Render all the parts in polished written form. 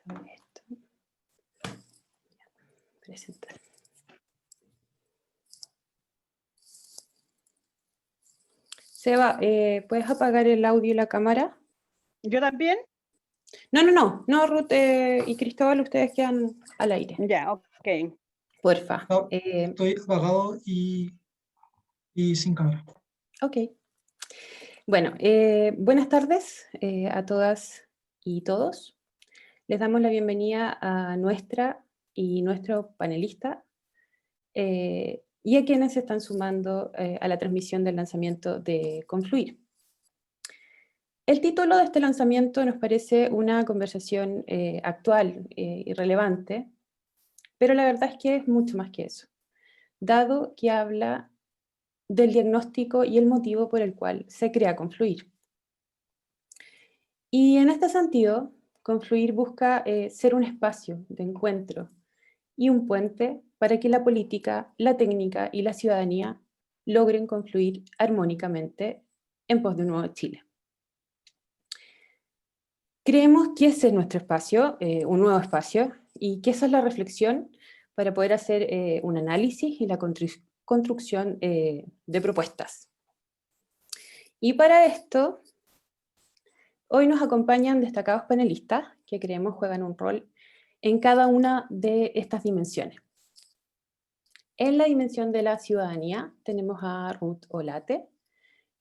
sobre esto. Presentar. Seba, ¿puedes apagar el audio y la cámara? ¿Yo también? No, Ruth y Cristóbal, ustedes quedan al aire. Ya, ok. Porfa. No, estoy apagado y sin cámara. Ok. Bueno, buenas tardes a todas y todos. Les damos la bienvenida a nuestra y nuestro panelista y a quienes se están sumando a la transmisión del lanzamiento de Confluir. El título de este lanzamiento nos parece una conversación actual y relevante, pero la verdad es que es mucho más que eso, dado que habla del diagnóstico y el motivo por el cual se crea Confluir. Y en este sentido, Confluir busca ser un espacio de encuentro y un puente para que la política, la técnica y la ciudadanía logren confluir armónicamente en pos de un nuevo Chile. Creemos que ese es nuestro espacio, un nuevo espacio, y que esa es la reflexión para poder hacer un análisis y la construcción de propuestas. Y para esto, hoy nos acompañan destacados panelistas que creemos juegan un rol en cada una de estas dimensiones. En la dimensión de la ciudadanía tenemos a Ruth Olate,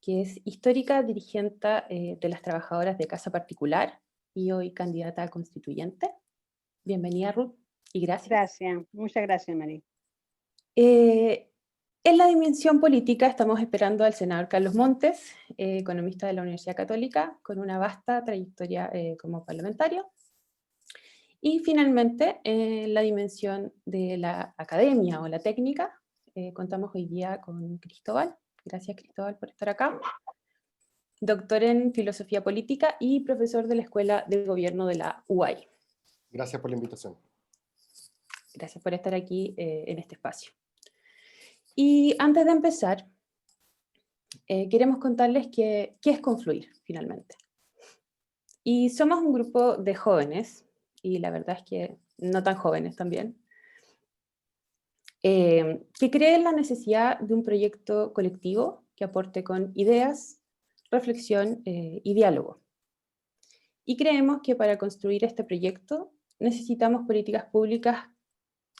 que es histórica dirigente de las trabajadoras de Casa Particular y hoy candidata a constituyente. Bienvenida, Ruth, y gracias. Gracias, muchas gracias, María. En la dimensión política estamos esperando al senador Carlos Montes, economista de la Universidad Católica, con una vasta trayectoria como parlamentario. Y finalmente, en la dimensión de la academia o la técnica, contamos hoy día con Cristóbal. Gracias, Cristóbal, por estar acá. Doctor en Filosofía Política y profesor de la Escuela de Gobierno de la UAI. Gracias por la invitación. Gracias por estar aquí en este espacio. Y antes de empezar, queremos contarles qué es Confluir, finalmente. Y somos un grupo de jóvenes, y la verdad es que no tan jóvenes también, que creen la necesidad de un proyecto colectivo que aporte con ideas, reflexión y diálogo. Y creemos que para construir este proyecto necesitamos políticas públicas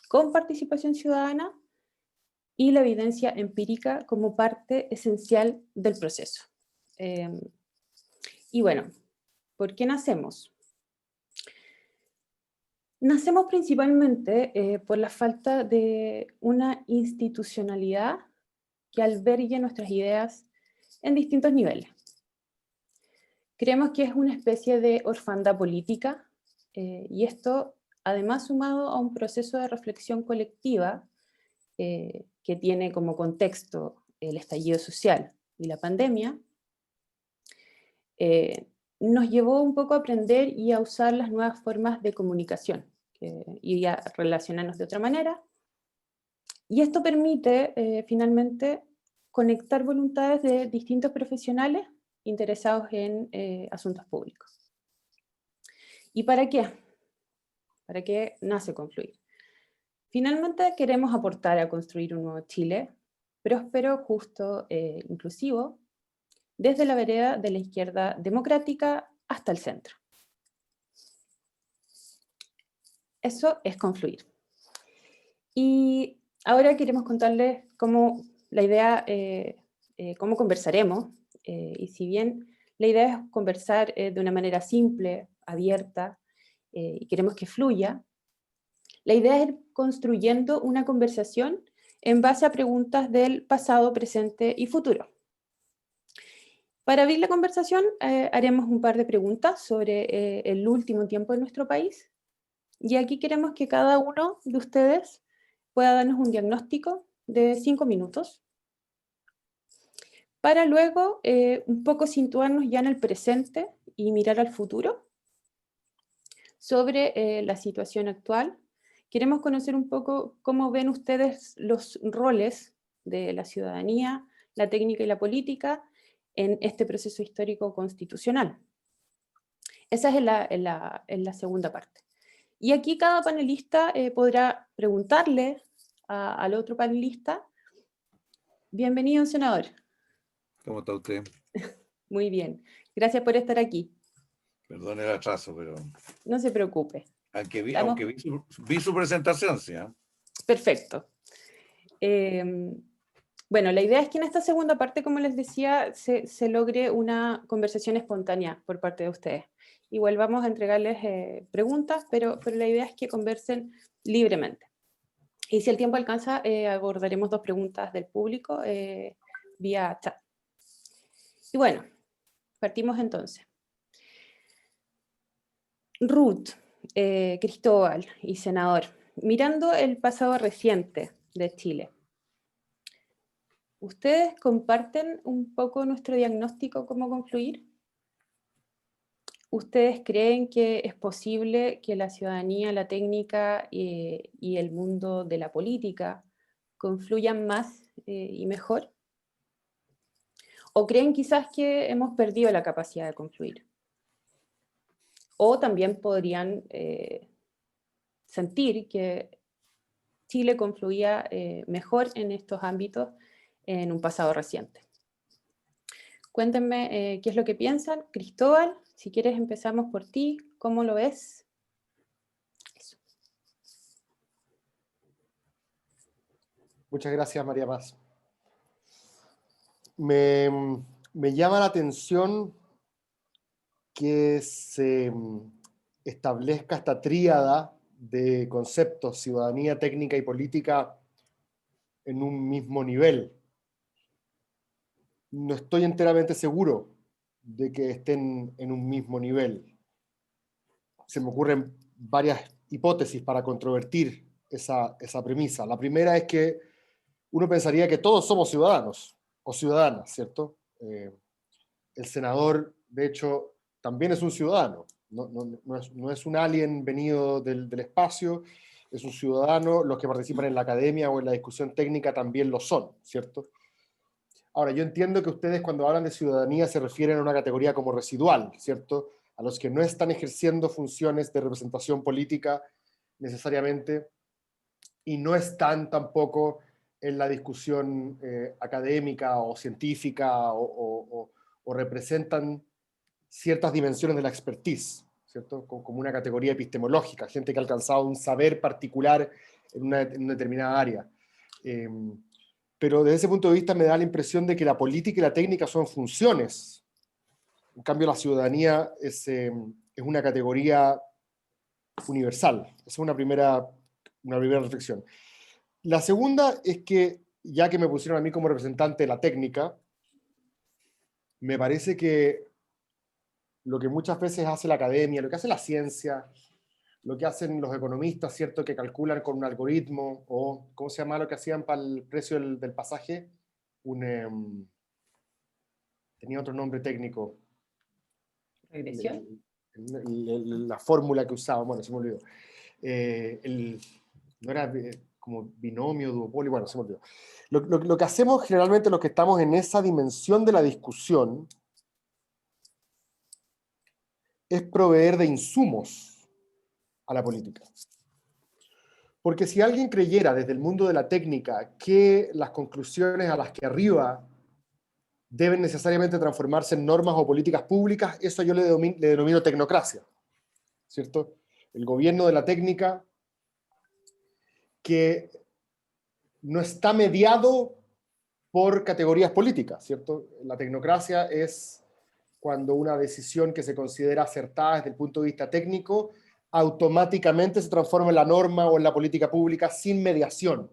con participación ciudadana y la evidencia empírica como parte esencial del proceso. Y bueno, ¿por qué nacemos? Nacemos principalmente por la falta de una institucionalidad que albergue nuestras ideas en distintos niveles. Creemos que es una especie de orfandad política y esto, además sumado a un proceso de reflexión colectiva que tiene como contexto el estallido social y la pandemia, nos llevó un poco a aprender y a usar las nuevas formas de comunicación y a relacionarnos de otra manera. Y esto permite finalmente conectar voluntades de distintos profesionales interesados en asuntos públicos. ¿Y para qué? ¿Para qué nace Confluir? Finalmente queremos aportar a construir un nuevo Chile, próspero, justo, inclusivo, desde la vereda de la izquierda democrática hasta el centro. Eso es Confluir. Y ahora queremos contarles cómo la idea, cómo conversaremos, y si bien la idea es conversar de una manera simple, abierta, y queremos que fluya, la idea es ir construyendo una conversación en base a preguntas del pasado, presente y futuro. Para abrir la conversación, haremos un par de preguntas sobre el último tiempo en nuestro país, y aquí queremos que cada uno de ustedes pueda darnos un diagnóstico de 5 minutos, para luego un poco situarnos ya en el presente y mirar al futuro sobre la situación actual. Queremos conocer un poco cómo ven ustedes los roles de la ciudadanía, la técnica y la política en este proceso histórico constitucional. Esa es en la segunda parte. Y aquí cada panelista podrá preguntarle al otro panelista. Bienvenido, senador. ¿Cómo está usted? Muy bien. Gracias por estar aquí. Perdón el atraso, pero No se preocupe. aunque Estamos- vi su presentación, sí. Perfecto. Bueno, la idea es que en esta segunda parte, como les decía, se logre una conversación espontánea por parte de ustedes. Igual vamos a entregarles preguntas, pero la idea es que conversen libremente. Y si el tiempo alcanza, abordaremos 2 preguntas del público vía chat. Y bueno, partimos entonces. Ruth, Cristóbal y senador, mirando el pasado reciente de Chile, ¿ustedes comparten un poco nuestro diagnóstico cómo confluir? ¿Ustedes creen que es posible que la ciudadanía, la técnica y el mundo de la política confluyan más y mejor? ¿O creen quizás que hemos perdido la capacidad de confluir? O también podrían sentir que Chile confluía mejor en estos ámbitos en un pasado reciente. Cuéntenme qué es lo que piensan. Cristóbal, si quieres empezamos por ti. ¿Cómo lo ves? Eso. Muchas gracias, María Paz. Me llama la atención que se establezca esta tríada de conceptos, ciudadanía, técnica y política, en un mismo nivel. No estoy enteramente seguro de que estén en un mismo nivel. Se me ocurren varias hipótesis para controvertir esa premisa. La primera es que uno pensaría que todos somos ciudadanos o ciudadanas, ¿cierto? El senador, de hecho, también es un ciudadano. No es un alien venido del espacio, es un ciudadano. Los que participan en la academia o en la discusión técnica también lo son, ¿cierto? Ahora, yo entiendo que ustedes cuando hablan de ciudadanía se refieren a una categoría como residual, ¿cierto? A los que no están ejerciendo funciones de representación política necesariamente y no están tampoco en la discusión académica o científica o representan ciertas dimensiones de la expertise, ¿cierto? Como una categoría epistemológica, gente que ha alcanzado un saber particular en una determinada área. Pero desde ese punto de vista me da la impresión de que la política y la técnica son funciones. En cambio, la ciudadanía es una categoría universal. Esa es una primera reflexión. La segunda es que, ya que me pusieron a mí como representante de la técnica, me parece que lo que muchas veces hace la academia, lo que hace la ciencia, lo que hacen los economistas, ¿cierto? Que calculan con un algoritmo, o ¿cómo se llama lo que hacían para el precio del pasaje? Tenía otro nombre técnico. ¿Regresión? La fórmula que usaban, bueno, se me olvidó. No era como binomio, duopolio, bueno, se me olvidó. Lo que hacemos generalmente los que estamos en esa dimensión de la discusión es proveer de insumos a la política. Porque si alguien creyera desde el mundo de la técnica que las conclusiones a las que arriba deben necesariamente transformarse en normas o políticas públicas, eso yo le denomino tecnocracia, ¿cierto? El gobierno de la técnica que no está mediado por categorías políticas, ¿cierto? La tecnocracia es cuando una decisión que se considera acertada desde el punto de vista técnico automáticamente se transforma en la norma o en la política pública sin mediación,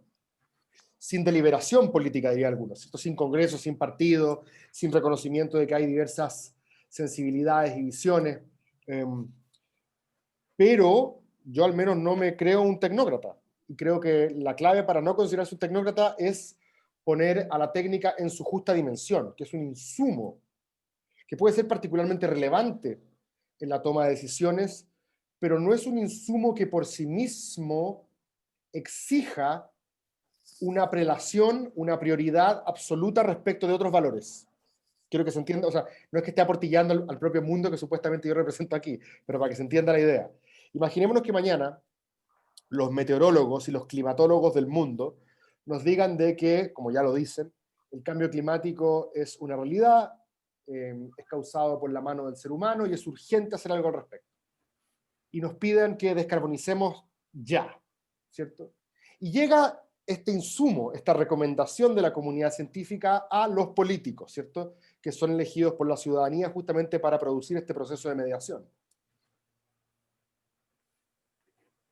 sin deliberación política, diría algunos, ¿cierto? Sin congreso, sin partido, sin reconocimiento de que hay diversas sensibilidades y visiones. Pero yo al menos no me creo un tecnócrata. Y creo que la clave para no considerarse un tecnócrata es poner a la técnica en su justa dimensión, que es un insumo, que puede ser particularmente relevante en la toma de decisiones, pero no es un insumo que por sí mismo exija una prelación, una prioridad absoluta respecto de otros valores. Quiero que se entienda, o sea, no es que esté aportillando al propio mundo que supuestamente yo represento aquí, pero para que se entienda la idea. Imaginémonos que mañana los meteorólogos y los climatólogos del mundo nos digan de que, como ya lo dicen, el cambio climático es una realidad, es causado por la mano del ser humano y es urgente hacer algo al respecto. Y nos piden que descarbonicemos ya, ¿cierto? Y llega este insumo, esta recomendación de la comunidad científica a los políticos, ¿cierto? Que son elegidos por la ciudadanía justamente para producir este proceso de mediación.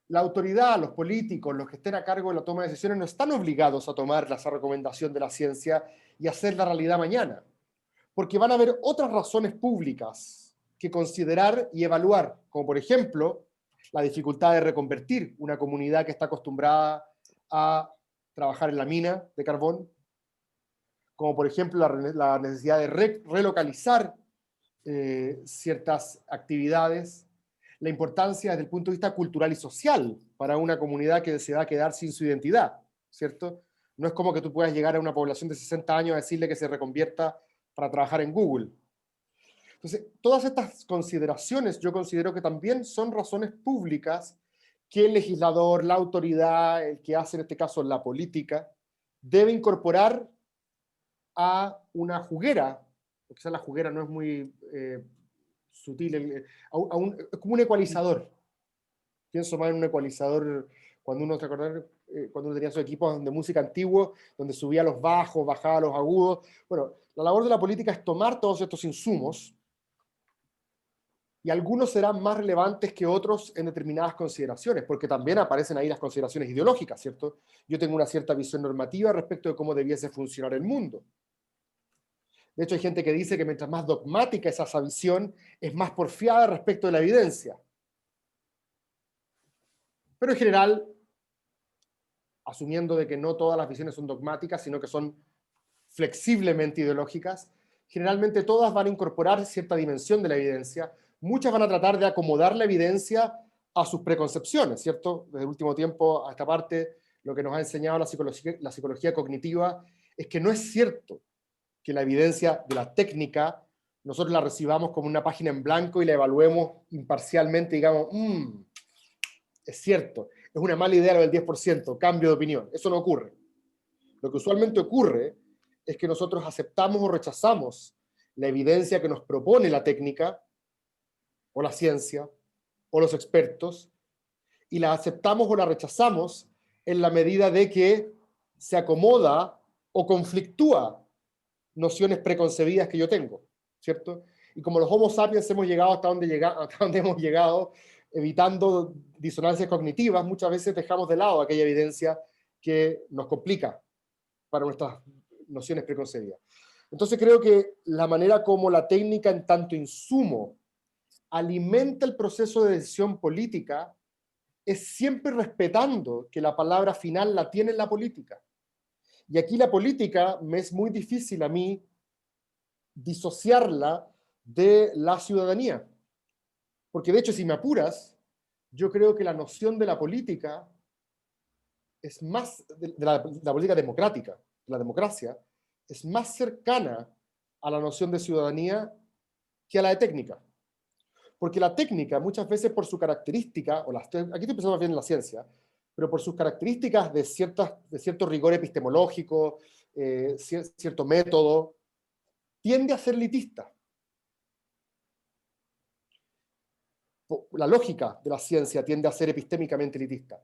La autoridad, los políticos, los que estén a cargo de la toma de decisiones no están obligados a tomar esa recomendación de la ciencia y hacer la realidad mañana, porque van a haber otras razones públicas que considerar y evaluar, como por ejemplo la dificultad de reconvertir una comunidad que está acostumbrada a trabajar en la mina de carbón, como por ejemplo la necesidad de relocalizar ciertas actividades, la importancia desde el punto de vista cultural y social para una comunidad que se va a quedar sin su identidad, ¿cierto? No es como que tú puedas llegar a una población de 60 años a decirle que se reconvierta para trabajar en Google. Entonces, todas estas consideraciones yo considero que también son razones públicas que el legislador, la autoridad, el que hace en este caso la política, debe incorporar a una juguera, porque quizás la juguera no es muy sutil, es como un ecualizador. Pienso más en un ecualizador cuando uno, cuando uno tenía su equipo de música antiguo, donde subía los bajos, bajaba los agudos. Bueno, la labor de la política es tomar todos estos insumos, y algunos serán más relevantes que otros en determinadas consideraciones, porque también aparecen ahí las consideraciones ideológicas, ¿cierto? Yo tengo una cierta visión normativa respecto de cómo debiese funcionar el mundo. De hecho, hay gente que dice que mientras más dogmática es esa visión, es más porfiada respecto de la evidencia. Pero en general, asumiendo de que no todas las visiones son dogmáticas, sino que son flexiblemente ideológicas, generalmente todas van a incorporar cierta dimensión de la evidencia. Muchas van a tratar de acomodar la evidencia a sus preconcepciones, ¿cierto? Desde el último tiempo a esta parte, lo que nos ha enseñado la psicología cognitiva es que no es cierto que la evidencia de la técnica nosotros la recibamos como una página en blanco y la evaluemos imparcialmente y digamos, es cierto, es una mala idea lo del 10%, cambio de opinión. Eso no ocurre. Lo que usualmente ocurre es que nosotros aceptamos o rechazamos la evidencia que nos propone la técnica, o la ciencia, o los expertos, y la aceptamos o la rechazamos en la medida de que se acomoda o conflictúa nociones preconcebidas que yo tengo, ¿cierto? Y como los Homo sapiens hemos llegado hasta donde hemos llegado, evitando disonancias cognitivas, muchas veces dejamos de lado aquella evidencia que nos complica para nuestras nociones preconcebidas. Entonces creo que la manera como la técnica en tanto insumo alimenta el proceso de decisión política es siempre respetando que la palabra final la tiene la política. Y aquí la política me es muy difícil a mí disociarla de la ciudadanía. Porque de hecho, si me apuras, yo creo que la noción de la política es más, de la política democrática, de la democracia, es más cercana a la noción de ciudadanía que a la de técnica. Porque la técnica, muchas veces por su característica, aquí estoy pensando bien en la ciencia, pero por sus características de cierto rigor epistemológico, cierto método, tiende a ser elitista. La lógica de la ciencia tiende a ser epistémicamente elitista.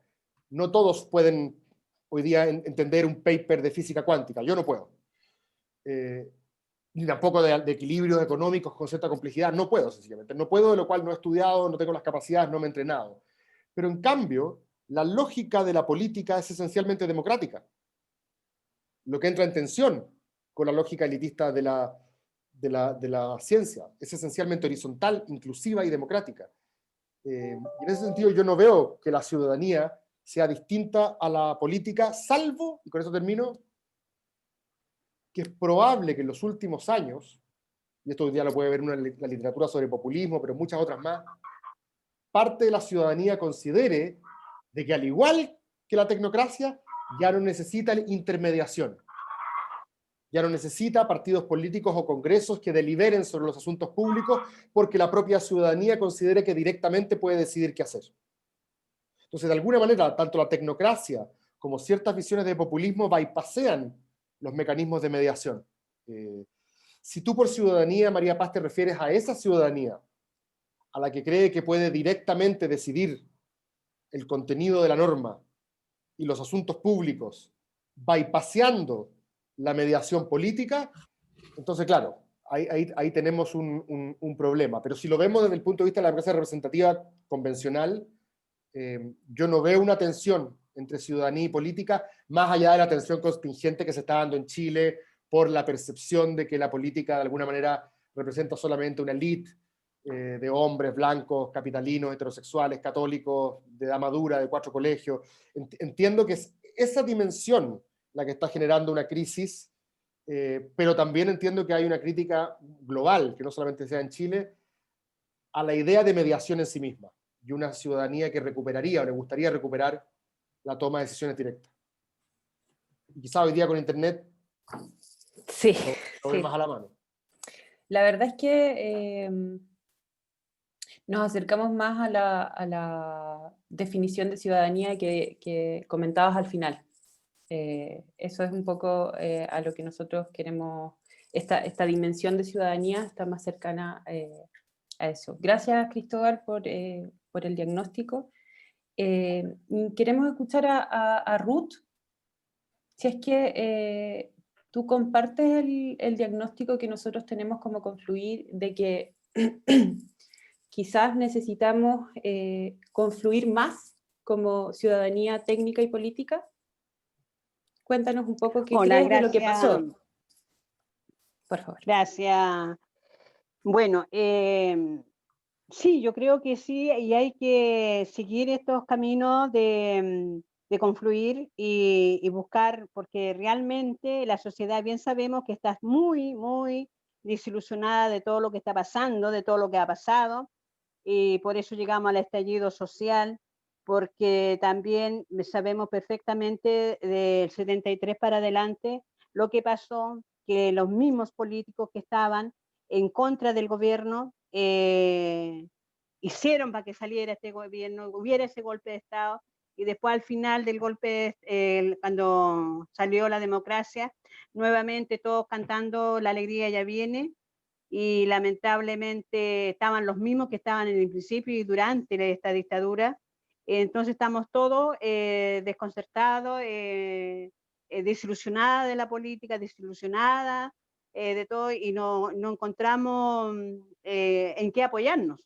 No todos pueden hoy día entender un paper de física cuántica, yo no puedo. Ni tampoco de equilibrios económicos con cierta complejidad, no puedo sencillamente. No puedo, de lo cual no he estudiado, no tengo las capacidades, no me he entrenado. Pero en cambio, la lógica de la política es esencialmente democrática, lo que entra en tensión con la lógica elitista de la ciencia. Es esencialmente horizontal, inclusiva y democrática. En ese sentido yo no veo que la ciudadanía sea distinta a la política, salvo, y con eso termino, que es probable que en los últimos años, y esto hoy día lo puede ver en la literatura sobre populismo, pero muchas otras más, parte de la ciudadanía considere de que al igual que la tecnocracia, ya no necesita intermediación. Ya no necesita partidos políticos o congresos que deliberen sobre los asuntos públicos porque la propia ciudadanía considere que directamente puede decidir qué hacer. Entonces, de alguna manera, tanto la tecnocracia como ciertas visiones de populismo bypassean los mecanismos de mediación. Si tú por ciudadanía, María Paz, te refieres a esa ciudadanía a la que cree que puede directamente decidir el contenido de la norma y los asuntos públicos, bypasseando la mediación política, entonces, claro, ahí tenemos un problema. Pero si lo vemos desde el punto de vista de la democracia representativa convencional, yo no veo una tensión entre ciudadanía y política, más allá de la tensión contingente que se está dando en Chile por la percepción de que la política de alguna manera representa solamente una élite de hombres blancos, capitalinos, heterosexuales, católicos, de edad madura, de 4 colegios. Entiendo que es esa dimensión la que está generando una crisis, pero también entiendo que hay una crítica global, que no solamente sea en Chile, a la idea de mediación en sí misma, y una ciudadanía que recuperaría o le gustaría recuperar la toma de decisiones directas. Y quizá hoy día con Internet Sí, lo ve sí. más a la mano. La verdad es que nos acercamos más a la definición de ciudadanía que comentabas al final. Eso es un poco a lo que nosotros queremos, esta dimensión de ciudadanía está más cercana a eso. Gracias, Cristóbal, por el diagnóstico. Queremos escuchar a Ruth, si es que tú compartes el diagnóstico que nosotros tenemos como Confluir, de que quizás necesitamos confluir más como ciudadanía técnica y política. Cuéntanos un poco qué Hola, crees de lo que gracias. pasó. Por favor. Gracias. Bueno, sí, yo creo que sí, y hay que seguir estos caminos de confluir y buscar, porque realmente la sociedad, bien sabemos que está muy, muy desilusionada de todo lo que está pasando, de todo lo que ha pasado, y por eso llegamos al estallido social, porque también sabemos perfectamente del 73 para adelante lo que pasó, que los mismos políticos que estaban en contra del gobierno hicieron para que saliera este gobierno, hubiera ese golpe de Estado, y después al final del golpe, cuando salió la democracia, nuevamente todos cantando La alegría ya viene, y lamentablemente estaban los mismos que estaban en el principio y durante esta dictadura. Entonces estamos todos desconcertados, desilusionadas de la política, desilusionadas de todo, y no encontramos en qué apoyarnos.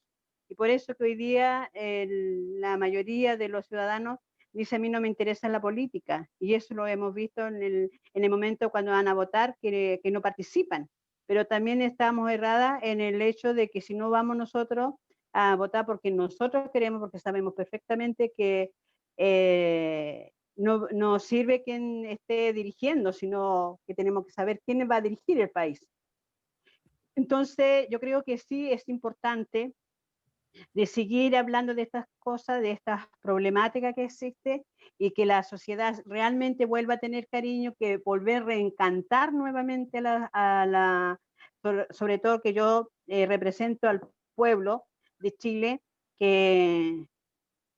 Y por eso que hoy día la mayoría de los ciudadanos dice: a mí no me interesa la política, y eso lo hemos visto en el momento cuando van a votar, que no participan. Pero también estamos erradas en el hecho de que si no vamos nosotros a votar porque nosotros queremos, porque sabemos perfectamente que no sirve quien esté dirigiendo, sino que tenemos que saber quién va a dirigir el país. Entonces, yo creo que sí es importante de seguir hablando de estas cosas, de estas problemáticas que existen, y que la sociedad realmente vuelva a tener cariño, que volver a reencantar nuevamente sobre todo que yo represento al pueblo de Chile, que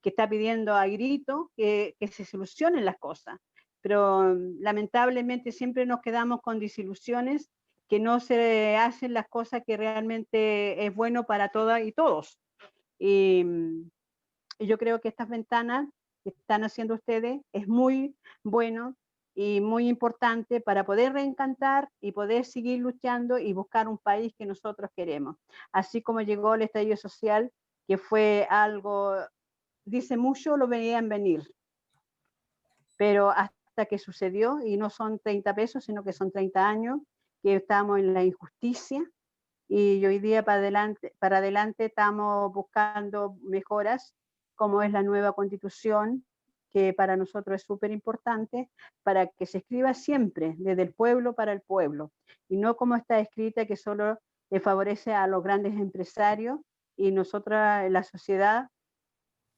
está pidiendo a grito que se solucionen las cosas. Pero lamentablemente siempre nos quedamos con desilusiones, que no se hacen las cosas que realmente es bueno para todas y todos. Y yo creo que estas ventanas que están haciendo ustedes es muy bueno y muy importante para poder reencantar y poder seguir luchando y buscar un país que nosotros queremos. Así como llegó el estallido social, que fue algo, dice mucho, lo veían venir, pero hasta que sucedió, y no son 30 pesos, sino que son 30 años, que estamos en la injusticia, y hoy día para adelante estamos buscando mejoras, como es la nueva constitución, que para nosotros es súper importante, para que se escriba siempre desde el pueblo para el pueblo, y no como está escrita, que solo le favorece a los grandes empresarios, y nosotras en la sociedad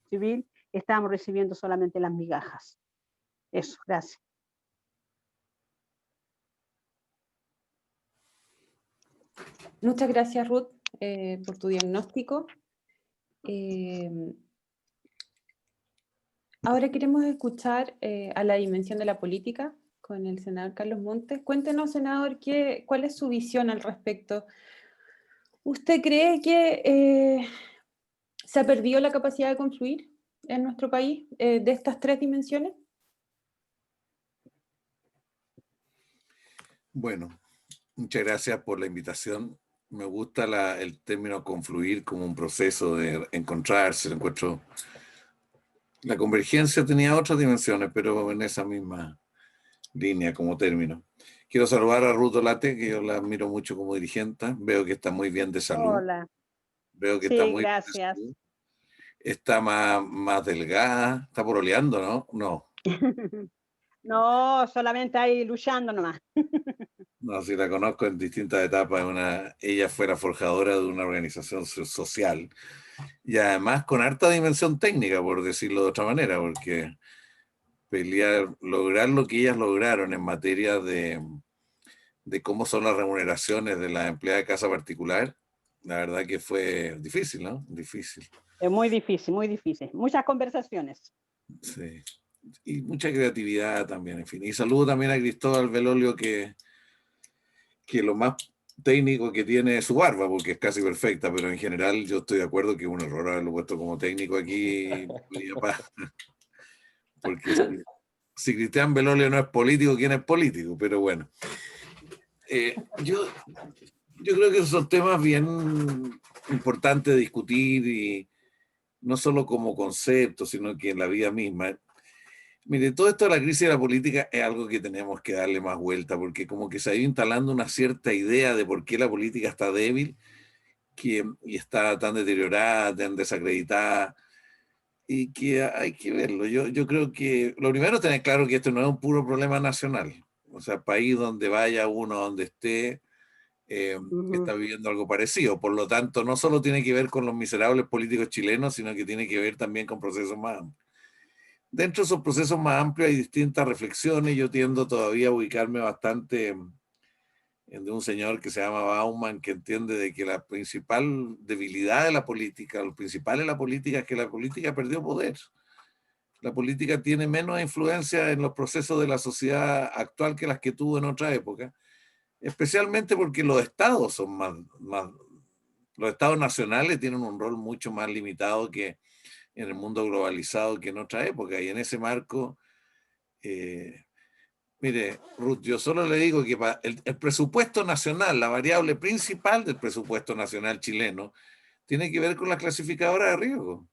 civil estamos recibiendo solamente las migajas. Eso, gracias. Muchas gracias, Ruth, por tu diagnóstico. Ahora queremos escuchar a la dimensión de la política con el senador Carlos Montes. Cuéntenos, senador, ¿cuál es su visión al respecto? ¿Usted cree que se ha perdido la capacidad de confluir en nuestro país de estas tres dimensiones? Bueno, muchas gracias por la invitación. Me gusta el término confluir como un proceso de encontrarse. Encuentro la convergencia tenía otras dimensiones, pero en esa misma línea como término. Quiero saludar a Ruth Olate, que yo la admiro mucho como dirigente. Veo que está muy bien de salud. Hola. Veo que está Sí, muy bien de gracias. salud. Está más delgada. Está pololeando, ¿no? No. No, solamente ahí luchando nomás. No, sí la conozco en distintas etapas. Ella fue la forjadora de una organización social y además con harta dimensión técnica, por decirlo de otra manera, porque lograr lo que ellas lograron en materia de cómo son las remuneraciones de las empleadas de casa particular, la verdad que fue difícil, ¿no? Difícil. Es muy difícil, muy difícil. Muchas conversaciones. Sí. Y mucha creatividad también, en fin. Y saludo también a Cristóbal Belolio, que lo más técnico que tiene es su barba, porque es casi perfecta, pero en general yo estoy de acuerdo que es un error haberlo puesto como técnico aquí, porque si Cristian Belolio no es político, ¿quién es político? Pero bueno, yo creo que esos son temas bien importantes de discutir, y no solo como concepto, sino que en la vida misma. Mire, todo esto de la crisis de la política es algo que tenemos que darle más vuelta, porque como que se ha ido instalando una cierta idea de por qué la política está débil y está tan deteriorada, tan desacreditada, y que hay que verlo. Yo creo que lo primero es tener claro que esto no es un puro problema nacional. O sea, país donde vaya uno, donde esté, está viviendo algo parecido. Por lo tanto, no solo tiene que ver con los miserables políticos chilenos, sino que tiene que ver también con procesos más amplios. Dentro de esos procesos más amplios hay distintas reflexiones. Yo tiendo todavía a ubicarme bastante de un señor que se llama Bauman, que entiende de que la principal debilidad de la política, lo principal de la política es que la política perdió poder. La política tiene menos influencia en los procesos de la sociedad actual que las que tuvo en otra época, especialmente porque los estados son los estados nacionales tienen un rol mucho más limitado que en el mundo globalizado que en otra época, y en ese marco, mire, Ruth, yo solo le digo que el presupuesto nacional, la variable principal del presupuesto nacional chileno, tiene que ver con la clasificadora de riesgo.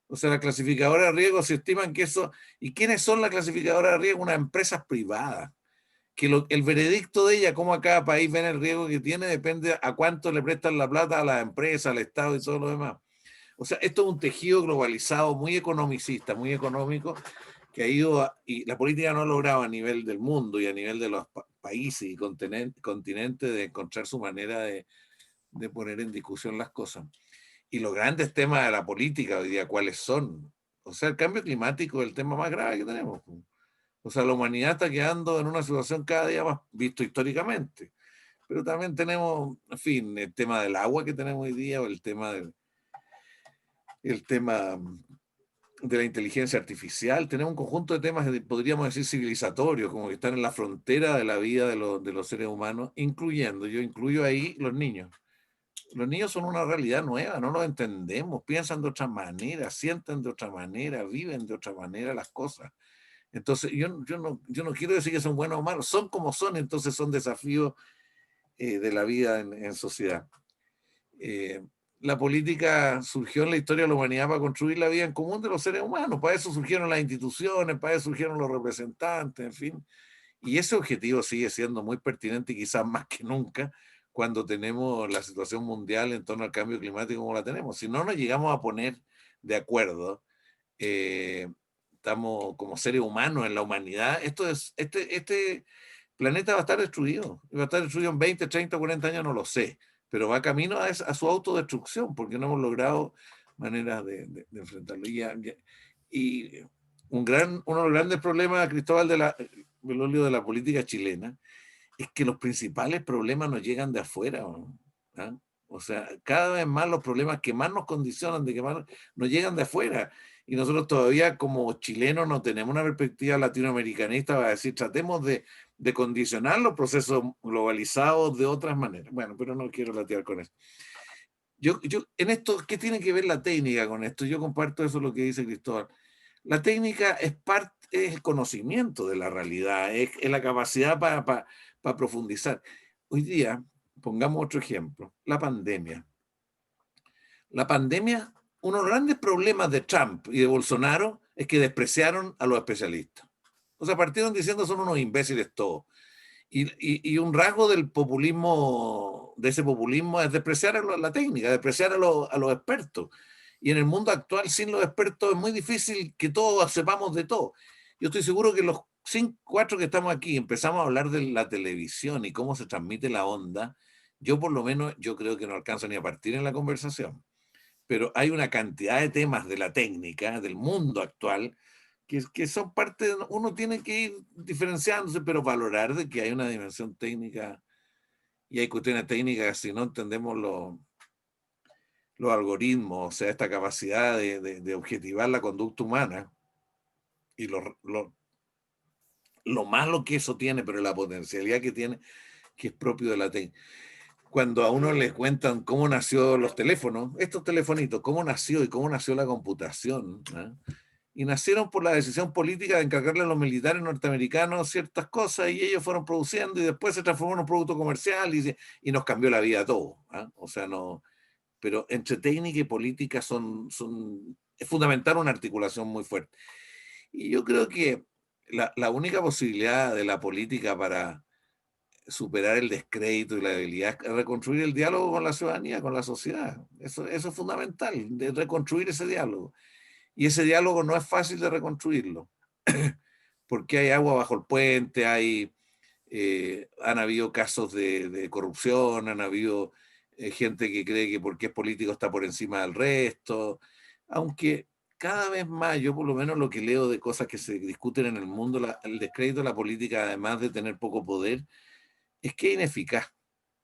O sea, la clasificadora de riesgo se estiman que eso... ¿Y quiénes son las clasificadoras de riesgo? Unas empresas privadas. Que el veredicto de ella, cómo a cada país ven el riesgo que tiene, depende a cuánto le prestan la plata a las empresas, al Estado y todo lo demás. O sea, esto es un tejido globalizado muy economicista, muy económico, que ha ido, y la política no ha logrado a nivel del mundo y a nivel de los países y continentes de encontrar su manera de poner en discusión las cosas. Y los grandes temas de la política hoy día, ¿cuáles son? O sea, el cambio climático es el tema más grave que tenemos. O sea, la humanidad está quedando en una situación cada día más visto históricamente. Pero también tenemos, en fin, el tema del agua que tenemos hoy día, o el tema de la inteligencia artificial. Tenemos un conjunto de temas, podríamos decir, civilizatorios, como que están en la frontera de la vida de los seres humanos, yo incluyo ahí los niños. Los niños son una realidad nueva, no los entendemos, piensan de otra manera, sienten de otra manera, viven de otra manera las cosas. Entonces, yo no quiero decir que son buenos o malos, son como son, entonces son desafíos de la vida en sociedad. La política surgió en la historia de la humanidad para construir la vida en común de los seres humanos, para eso surgieron las instituciones, para eso surgieron los representantes, en fin. Y ese objetivo sigue siendo muy pertinente y quizás más que nunca cuando tenemos la situación mundial en torno al cambio climático como la tenemos. Si no nos llegamos a poner de acuerdo, estamos como seres humanos en la humanidad, este planeta va a estar destruido. Va a estar destruido en 20, 30, 40 años, no lo sé, pero va camino a su autodestrucción porque no hemos logrado maneras de enfrentarlo. Y uno de los grandes problemas, Cristóbal, Belolio, de la política chilena, es que los principales problemas nos llegan de afuera, ¿no? O sea, cada vez más los problemas que más nos condicionan, que más nos llegan de afuera. y nosotros todavía como chilenos no tenemos una perspectiva latinoamericanista para decir, tratemos de condicionar los procesos globalizados de otras maneras. Bueno, pero no quiero latear con eso. Yo, en esto, ¿qué tiene que ver la técnica con esto? Yo comparto eso lo que dice Cristóbal. La técnica es el conocimiento de la realidad, es la capacidad para profundizar. Hoy día, pongamos otro ejemplo, la pandemia. La pandemia, uno de los grandes problemas de Trump y de Bolsonaro es que despreciaron a los especialistas. O sea, partieron diciendo son unos imbéciles todos. Y un rasgo del populismo, de ese populismo, es despreciar a la técnica, despreciar a los expertos. Y en el mundo actual, sin los expertos, es muy difícil que todos sepamos de todo. Yo estoy seguro que los 4 que estamos aquí empezamos a hablar de la televisión y cómo se transmite la onda. Yo por lo menos, yo creo que no alcanzo ni a partir en la conversación. Pero hay una cantidad de temas de la técnica, del mundo actual, que son parte, uno tiene que ir diferenciándose, pero valorar de que hay una dimensión técnica y hay cuestiones técnicas si no entendemos los algoritmos, o sea, esta capacidad de objetivar la conducta humana y lo malo que eso tiene, pero la potencialidad que tiene, que es propio de la técnica. Cuando a uno le cuentan cómo nació los teléfonos, estos telefonitos, cómo nació y cómo nació la computación, ¿eh? Y nacieron por la decisión política de encargarle a los militares norteamericanos ciertas cosas y ellos fueron produciendo y después se transformó en un producto comercial y nos cambió la vida a todos, ¿eh? O sea, no, pero entre técnica y política es fundamental una articulación muy fuerte. Y yo creo que la única posibilidad de la política para superar el descrédito y la debilidad es reconstruir el diálogo con la ciudadanía, con la sociedad. Eso es fundamental, de reconstruir ese diálogo. Y ese diálogo no es fácil de reconstruirlo, porque hay agua bajo el puente, han habido casos de corrupción, han habido gente que cree que porque es político está por encima del resto, aunque cada vez más, yo por lo menos lo que leo de cosas que se discuten en el mundo, el descrédito de la política, además de tener poco poder, es que es ineficaz.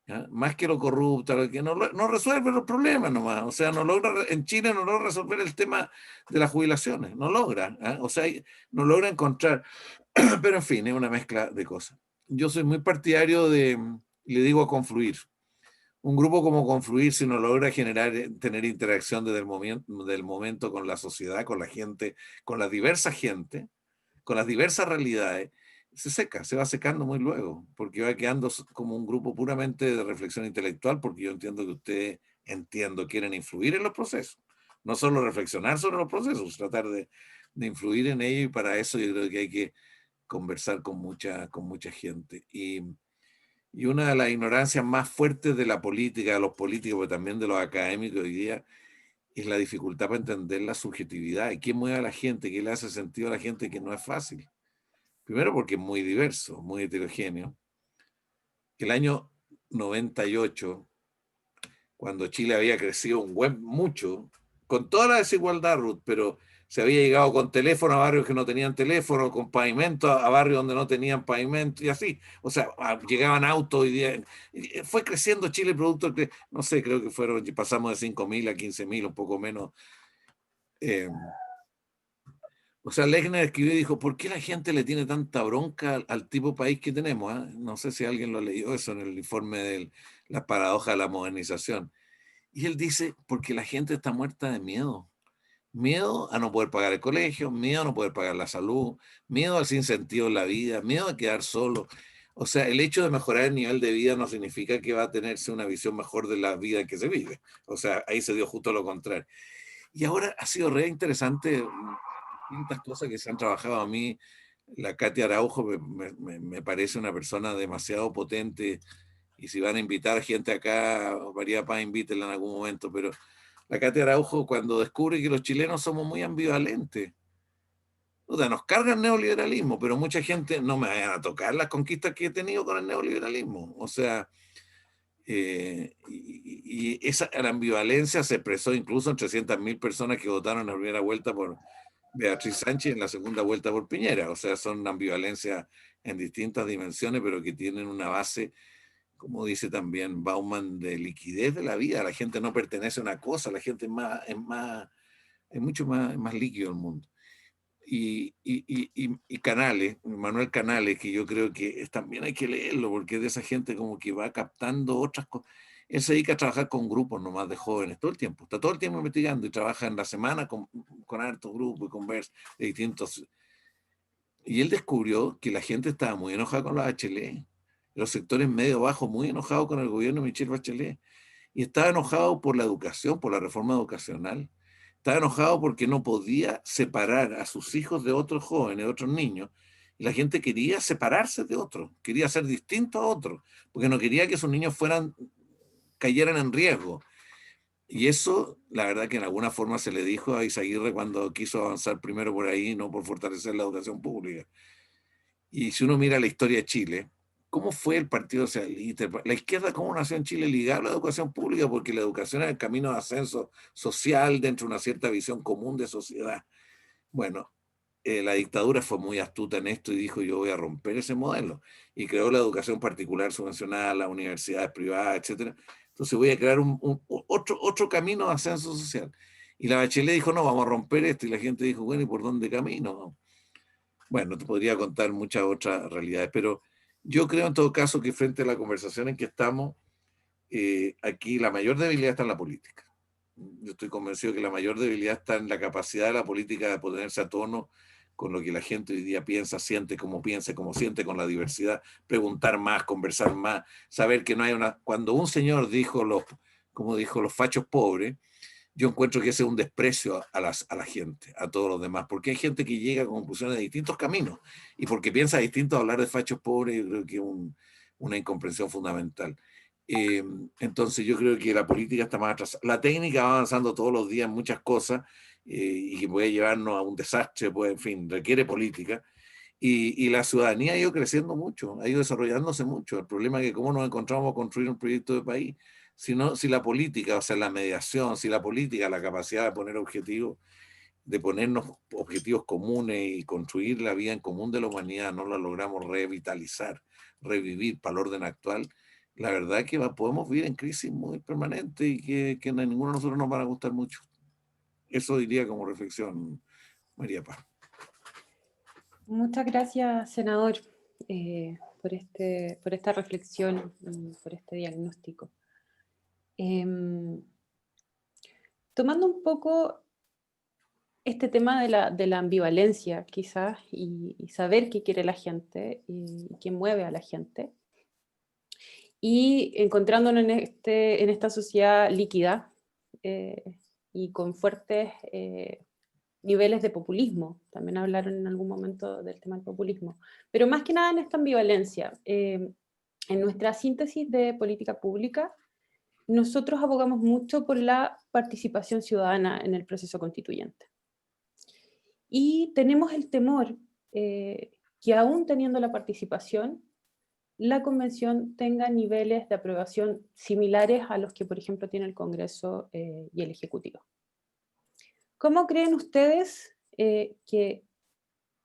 ¿Ya? Más que lo corrupto, que no resuelve los problemas nomás, o sea, en Chile no logra resolver el tema de las jubilaciones, no logra, ¿eh? O sea, no logra encontrar, pero en fin, es una mezcla de cosas. Yo soy muy partidario le digo a Confluir, un grupo como Confluir, si no logra tener interacción desde del momento con la sociedad, con la gente, con la diversa gente, con las diversas realidades, se va secando muy luego, porque va quedando como un grupo puramente de reflexión intelectual, porque yo entiendo que ustedes, quieren influir en los procesos, no solo reflexionar sobre los procesos, tratar de influir en ellos, y para eso yo creo que hay que conversar con mucha gente. Y una de las ignorancias más fuertes de la política, de los políticos, pero también de los académicos hoy día, es la dificultad para entender la subjetividad y qué mueve a la gente, qué le hace sentido a la gente, que no es fácil. Primero porque es muy diverso, muy heterogéneo. El año 98, cuando Chile había crecido mucho, con toda la desigualdad, Ruth, pero se había llegado con teléfono a barrios que no tenían teléfono, con pavimento a barrios donde no tenían pavimento y así. O sea, llegaban autos y fue creciendo Chile producto de, no sé, creo que pasamos de 5.000 a 15.000, un poco menos. O sea, Lechner escribió y dijo, ¿por qué la gente le tiene tanta bronca al tipo país que tenemos? ¿Eh? No sé si alguien lo leyó eso en el informe de la paradoja de la modernización. Y él dice, porque la gente está muerta de miedo. Miedo a no poder pagar el colegio, miedo a no poder pagar la salud, miedo al sinsentido en la vida, miedo a quedar solo. O sea, el hecho de mejorar el nivel de vida no significa que va a tenerse una visión mejor de la vida que se vive. O sea, ahí se dio justo lo contrario. Y ahora ha sido re interesante distintas cosas que se han trabajado. A mí, la Katia Araujo me parece una persona demasiado potente, y si van a invitar gente acá, María Paz, invítenla en algún momento, pero la Katia Araujo, cuando descubre que los chilenos somos muy ambivalentes, o sea, nos carga el neoliberalismo, pero mucha gente no me vayan a tocar las conquistas que he tenido con el neoliberalismo. O sea, y la ambivalencia se expresó incluso en 300.000 personas que votaron en la primera vuelta por Beatriz Sánchez, en la segunda vuelta por Piñera. O sea, son ambivalencias en distintas dimensiones, pero que tienen una base, como dice también Bauman, de liquidez de la vida. La gente no pertenece a una cosa, la gente es más es mucho más líquido el mundo. Y Canales, Manuel Canales, que yo creo que también hay que leerlo, porque es de esa gente como que va captando otras cosas. Él se dedica a trabajar con grupos nomás de jóvenes todo el tiempo, está todo el tiempo investigando y trabaja en la semana con hartos grupos y conversa de distintos. Y él descubrió que la gente estaba muy enojada con la Bachelet, los sectores medio bajos muy enojados con el gobierno de Michelle Bachelet, y estaba enojado por la educación, por la reforma educacional. Estaba enojado porque no podía separar a sus hijos de otros jóvenes, de otros niños. Y la gente quería separarse de otros, quería ser distinto a otros, porque no quería que sus niños cayeran en riesgo. Y eso, la verdad que en alguna forma se le dijo a Izaguirre cuando quiso avanzar primero por ahí, no por fortalecer la educación pública. Y si uno mira la historia de Chile, ¿cómo fue el Partido Socialista? La izquierda, ¿cómo nació en Chile? Ligada a la educación pública, porque la educación es el camino de ascenso social dentro de una cierta visión común de sociedad. Bueno, la dictadura fue muy astuta en esto y dijo: yo voy a romper ese modelo. Y creó la educación particular subvencionada, las universidades privadas, etc. Entonces voy a crear otro camino de ascenso social. Y la Bachelet dijo: no, vamos a romper esto. Y la gente dijo: bueno, ¿y por dónde camino? Bueno, te podría contar muchas otras realidades, pero yo creo en todo caso que frente a la conversación en que estamos, aquí la mayor debilidad está en la política. Yo estoy convencido que la mayor debilidad está en la capacidad de la política de ponerse a tono con lo que la gente hoy día piensa, siente, como siente con la diversidad, preguntar más, conversar más, saber que no hay una... Cuando un señor dijo como dijo, los fachos pobres, yo encuentro que ese es un desprecio a la gente, a todos los demás, porque hay gente que llega a conclusiones de distintos caminos, y porque piensa distinto, hablar de fachos pobres, yo creo que es una incomprensión fundamental. Entonces yo creo que la política está más atrasada. La técnica va avanzando todos los días en muchas cosas, y que puede llevarnos a un desastre, pues, en fin, requiere política. Y la ciudadanía ha ido creciendo mucho, ha ido desarrollándose mucho. El problema es que cómo nos encontramos a construir un proyecto de país, si la política, o sea, la mediación, si la política, la capacidad de poner objetivos, de ponernos objetivos comunes y construir la vida en común de la humanidad, no la logramos revitalizar, revivir para el orden actual, la verdad es que podemos vivir en crisis muy permanente y que a ninguno de nosotros nos van a gustar mucho. Eso diría como reflexión, María Paz. Muchas gracias, senador, por esta reflexión y por este diagnóstico. Tomando un poco este tema de la ambivalencia, quizás, y saber qué quiere la gente y qué mueve a la gente, y encontrándonos en esta sociedad líquida y con fuertes niveles de populismo. También hablaron en algún momento del tema del populismo. Pero más que nada en esta ambivalencia. En nuestra síntesis de política pública, nosotros abogamos mucho por la participación ciudadana en el proceso constituyente. Y tenemos el temor que aún teniendo la participación, la convención tenga niveles de aprobación similares a los que, por ejemplo, tiene el Congreso y el Ejecutivo. ¿Cómo creen ustedes que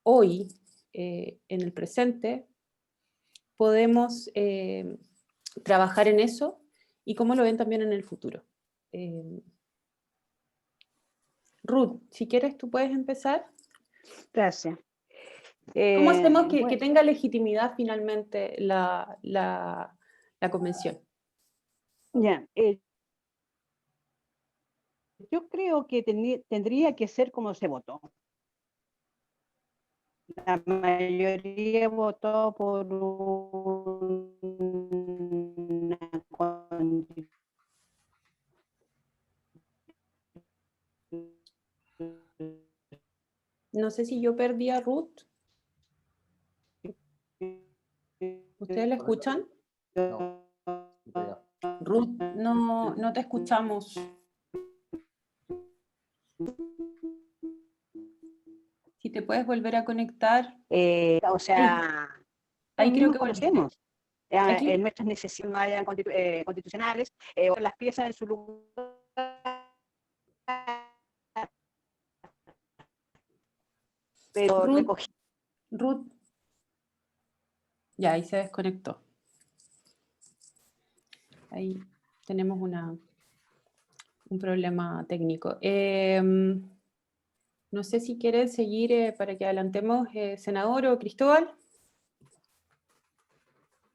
hoy, en el presente, podemos trabajar en eso y cómo lo ven también en el futuro? Ruth, si quieres, tú puedes empezar. Gracias. ¿Cómo hacemos que Bueno, tenga legitimidad finalmente la convención? ya, yo creo que tendría que ser como se votó. La mayoría votó por una constitución. No sé si yo perdí a Ruth. ¿Ustedes la escuchan? No. Ruth, no te escuchamos. Si te puedes volver a conectar. O sea, Ahí creo que conocemos. Aquí. En nuestras necesidades constitucionales, o las piezas en su lugar. Pero Ruth. Ya, ahí se desconectó. Ahí tenemos un problema técnico. No sé si quieren seguir para que adelantemos, senador o Cristóbal.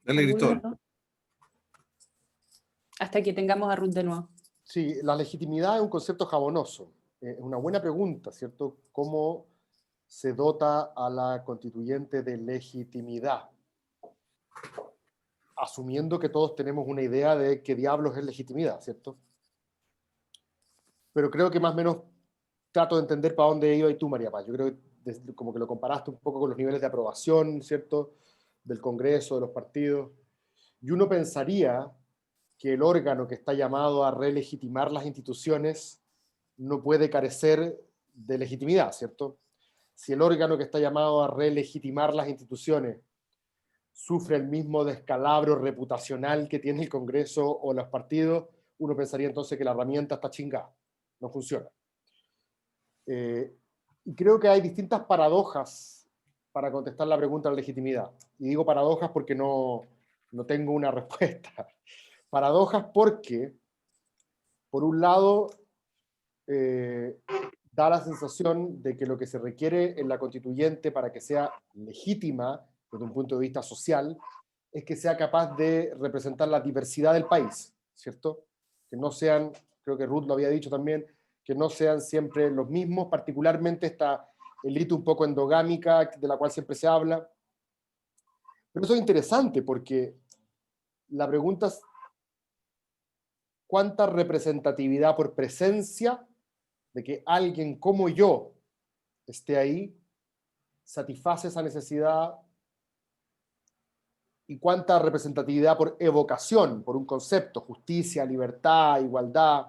Dale, ¿Alguno de los Cristóbal. dos? Hasta que tengamos a Ruth de nuevo. Sí, la legitimidad es un concepto jabonoso. Es una buena pregunta, ¿cierto? ¿Cómo se dota a la constituyente de legitimidad? Asumiendo que todos tenemos una idea de qué diablos es legitimidad, ¿cierto? Pero creo que más o menos trato de entender para dónde iba y tú, María Paz. Yo creo que como que lo comparaste un poco con los niveles de aprobación, ¿cierto? Del Congreso, de los partidos. Y uno pensaría que el órgano que está llamado a relegitimar las instituciones no puede carecer de legitimidad, ¿cierto? Si el órgano que está llamado a relegitimar las instituciones sufre el mismo descalabro reputacional que tiene el Congreso o los partidos, uno pensaría entonces que la herramienta está chingada, no funciona. Y creo que hay distintas paradojas para contestar la pregunta de la legitimidad. Y digo paradojas porque no tengo una respuesta. Paradojas porque, por un lado, da la sensación de que lo que se requiere en la constituyente para que sea legítima desde un punto de vista social es que sea capaz de representar la diversidad del país, ¿cierto? Que no sean, creo que Ruth lo había dicho también, que no sean siempre los mismos, particularmente esta élite un poco endogámica de la cual siempre se habla. Pero eso es interesante porque la pregunta es cuánta representatividad por presencia de que alguien como yo esté ahí satisface esa necesidad y cuánta representatividad por evocación, por un concepto, justicia, libertad, igualdad,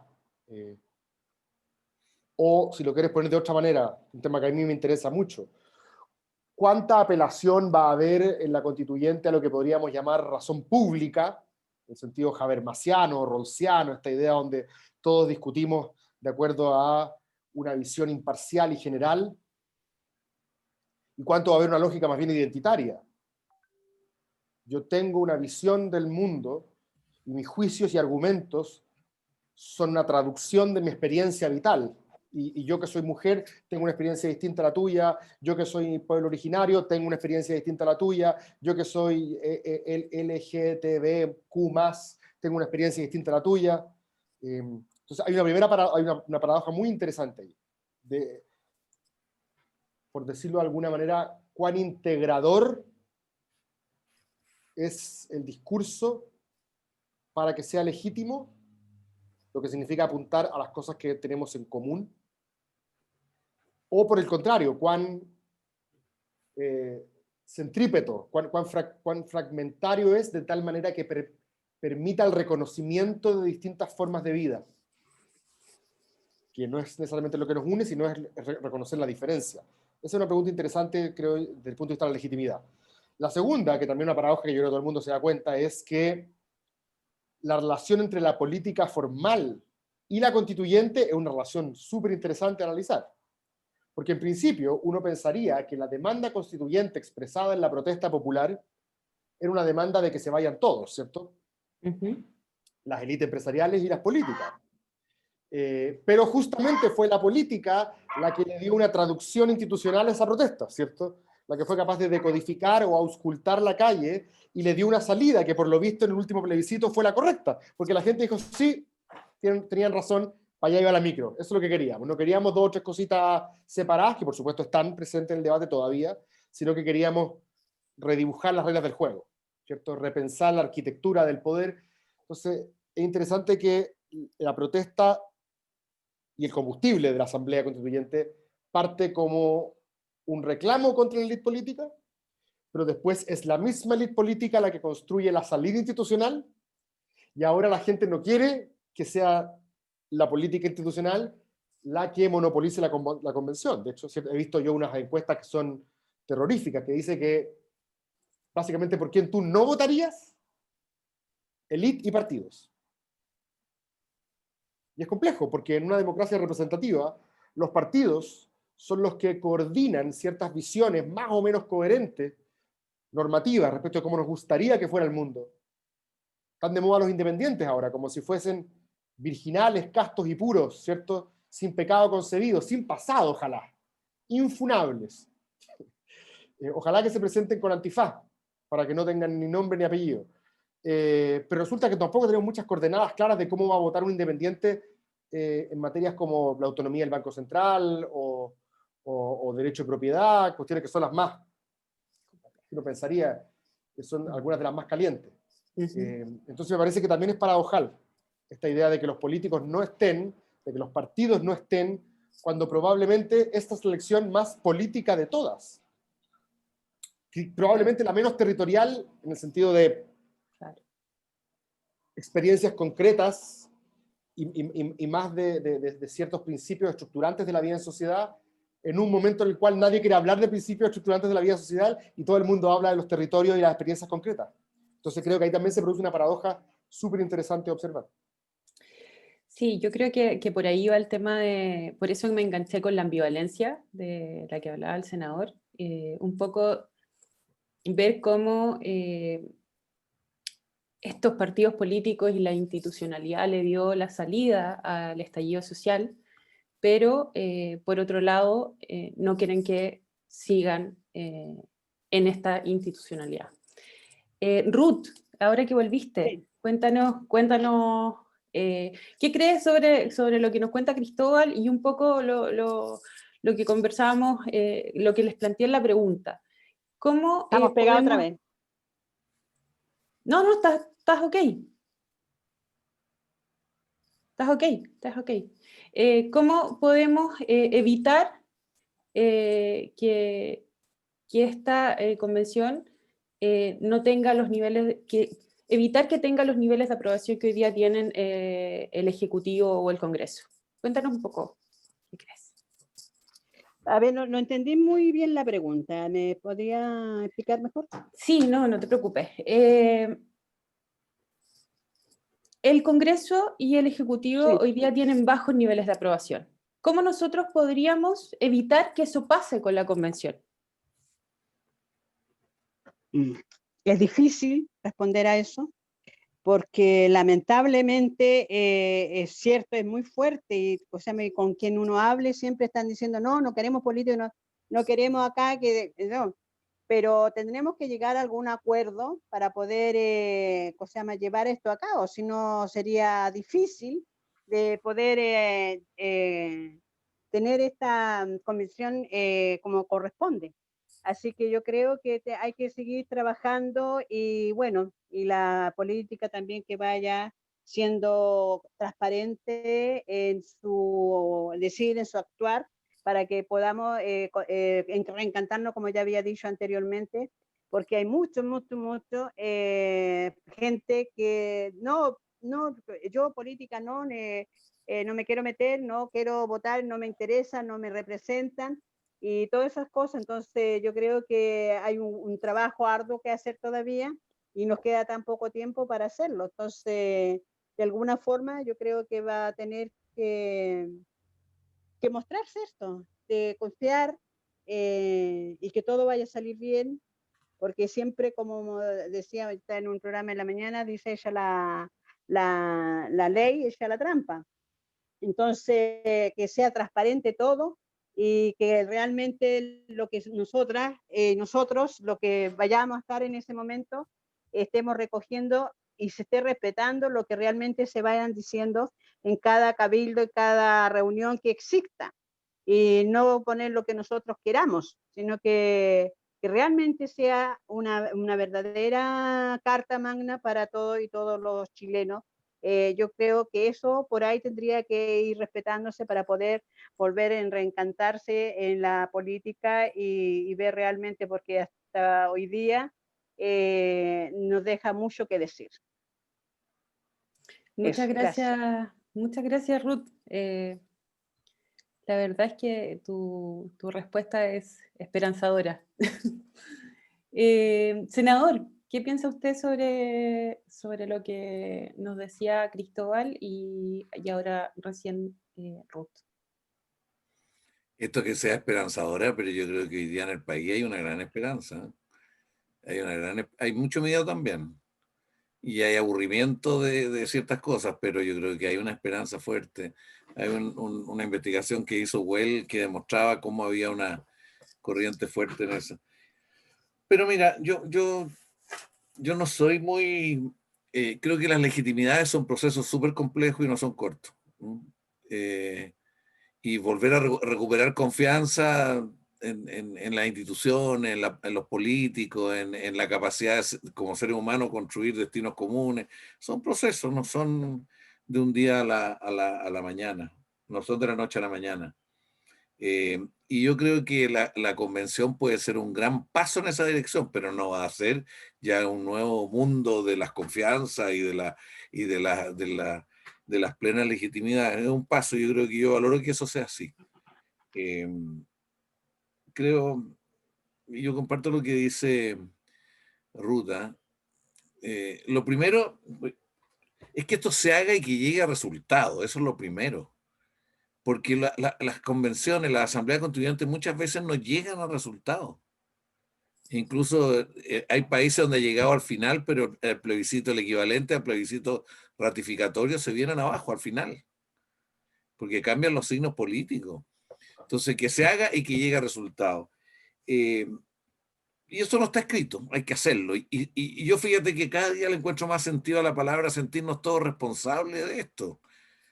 o si lo quieres poner de otra manera, un tema que a mí me interesa mucho, cuánta apelación va a haber en la constituyente a lo que podríamos llamar razón pública, en el sentido habermasiano, rawlsiano, esta idea donde todos discutimos de acuerdo a una visión imparcial y general, y cuánto va a haber una lógica más bien identitaria. Yo tengo una visión del mundo y mis juicios y argumentos son una traducción de mi experiencia vital. Y yo que soy mujer, tengo una experiencia distinta a la tuya. Yo que soy pueblo originario, tengo una experiencia distinta a la tuya. Yo que soy LGTBQ+, tengo una experiencia distinta a la tuya. Entonces hay una paradoja muy interesante ahí. Por decirlo de alguna manera, cuán integrador es el discurso para que sea legítimo, lo que significa apuntar a las cosas que tenemos en común, o por el contrario, cuán centrípeto, cuán fragmentario es de tal manera que permita el reconocimiento de distintas formas de vida, que no es necesariamente lo que nos une, sino es reconocer la diferencia. Esa es una pregunta interesante, creo, desde el punto de vista de la legitimidad. La segunda, que también es una paradoja que yo creo que todo el mundo se da cuenta, es que la relación entre la política formal y la constituyente es una relación súper interesante a analizar. Porque en principio uno pensaría que la demanda constituyente expresada en la protesta popular era una demanda de que se vayan todos, ¿cierto? Las élites empresariales y las políticas. Pero justamente fue la política la que le dio una traducción institucional a esa protesta, ¿cierto? La que fue capaz de decodificar o auscultar la calle y le dio una salida que por lo visto en el último plebiscito fue la correcta, porque la gente dijo, sí, tenían razón, para allá iba la micro, eso es lo que queríamos, no queríamos dos o tres cositas separadas, que por supuesto están presentes en el debate todavía, sino que queríamos redibujar las reglas del juego, ¿cierto? Repensar la arquitectura del poder. Entonces, es interesante que la protesta y el combustible de la Asamblea Constituyente parte como un reclamo contra la élite política, pero después es la misma élite política la que construye la salida institucional, y ahora la gente no quiere que sea la política institucional la que monopolice la convención. De hecho, he visto yo unas encuestas que son terroríficas, que dice que básicamente por quién tú no votarías, élite y partidos. Y es complejo, porque en una democracia representativa, los partidos son los que coordinan ciertas visiones más o menos coherentes, normativas, respecto a cómo nos gustaría que fuera el mundo. Están de moda los independientes ahora, como si fuesen virginales, castos y puros, ¿cierto? Sin pecado concebido, sin pasado, ojalá. infunables. Ojalá que se presenten con antifaz, para que no tengan ni nombre ni apellido. Pero resulta que tampoco tenemos muchas coordenadas claras de cómo va a votar un independiente en materias como la autonomía del Banco Central o derecho de propiedad, cuestiones que son las más, uno pensaría que son algunas de las más calientes. Entonces me parece que también es paradojal esta idea de que los políticos no estén, de que los partidos no estén, cuando probablemente esta es la elección más política de todas. Probablemente la menos territorial en el sentido de experiencias concretas y más de ciertos principios estructurantes de la vida en sociedad, en un momento en el cual nadie quiere hablar de principios estructurantes de la vida en sociedad y todo el mundo habla de los territorios y las experiencias concretas. Entonces creo que ahí también se produce una paradoja súper interesante de observar. Sí, yo creo que por ahí va el tema de, por eso me enganché con la ambivalencia de la que hablaba el senador, un poco ver cómo estos partidos políticos y la institucionalidad le dio la salida al estallido social, pero por otro lado no quieren que sigan en esta institucionalidad. Ruth, ahora que volviste, Sí. cuéntanos ¿qué crees sobre lo que nos cuenta Cristóbal y un poco lo que conversábamos, lo que les planteé en la pregunta? ¿Cómo Estamos pegados otra podemos... vez. No, estás ok. Estás ok. ¿Cómo podemos evitar que esta convención no tenga los niveles, evitar que tenga los niveles de aprobación que hoy día tienen el Ejecutivo o el Congreso? Cuéntanos un poco, ¿qué crees? A ver, no entendí muy bien la pregunta. ¿Me podría explicar mejor? Sí, no te preocupes. El Congreso y el Ejecutivo Sí. hoy día tienen bajos niveles de aprobación. ¿Cómo nosotros podríamos evitar que eso pase con la convención? Es difícil responder a eso, porque lamentablemente es cierto, es muy fuerte, y o sea, con quien uno hable siempre están diciendo, no queremos políticos, no queremos acá, no. Pero tendremos que llegar a algún acuerdo para poder llevar esto a cabo, si no sería difícil de poder tener esta convención como corresponde. Así que yo creo que hay que seguir trabajando y bueno, y la política también que vaya siendo transparente en su decir, en su actuar, para que podamos reencantarnos, como ya había dicho anteriormente, porque hay mucho gente que no, yo política no me quiero meter, no quiero votar, no me interesa, no me representan, y todas esas cosas. Entonces yo creo que hay un trabajo arduo que hacer todavía y nos queda tan poco tiempo para hacerlo. Entonces, de alguna forma, yo creo que va a tener que mostrarse esto, de confiar y que todo vaya a salir bien, porque siempre, como decía, está en un programa en la mañana, dice ella la ley, ella la trampa. Entonces, que sea transparente todo y que realmente lo que nosotros, lo que vayamos a estar en ese momento, estemos recogiendo y se esté respetando lo que realmente se vayan diciendo en cada cabildo, en cada reunión que exista. Y no poner lo que nosotros queramos, sino que realmente sea una verdadera carta magna para todos y todos los chilenos. Yo creo que eso por ahí tendría que ir respetándose para poder volver a reencantarse en la política y ver realmente, porque hasta hoy día nos deja mucho que decir. Muchas Eso, gracias. gracias Ruth. La verdad es que tu respuesta es esperanzadora. Senador, ¿qué piensa usted sobre lo que nos decía Cristóbal y ahora recién Ruth? Esto que sea esperanzadora, pero yo creo que hoy día en el país hay una gran esperanza. Hay mucho miedo también. y hay aburrimiento de ciertas cosas, pero yo creo que hay una esperanza fuerte. Hay una investigación que hizo Well que demostraba cómo había una corriente fuerte en eso. Pero mira, yo no soy muy... creo que las legitimidades son procesos súper complejos y no son cortos. Y volver a recuperar confianza en las instituciones, en los políticos, en la capacidad como seres humanos construir destinos comunes, son procesos, no son de un día a la mañana, no son de la noche a la mañana. Y yo creo que la convención puede ser un gran paso en esa dirección, pero no va a ser ya un nuevo mundo de las confianzas y de las plenas legitimidades. Es un paso, yo valoro que eso sea así. Creo, y yo comparto lo que dice Ruta. Lo primero es que esto se haga y que llegue a resultados, eso es lo primero. Porque las convenciones, las asambleas constituyentes muchas veces no llegan a resultados. Incluso hay países donde ha llegado al final, pero el plebiscito, el equivalente al plebiscito ratificatorio, se vienen abajo al final, porque cambian los signos políticos. Entonces, que se haga y que llegue a resultados. Y eso no está escrito, hay que hacerlo. Y yo fíjate que cada día le encuentro más sentido a la palabra sentirnos todos responsables de esto.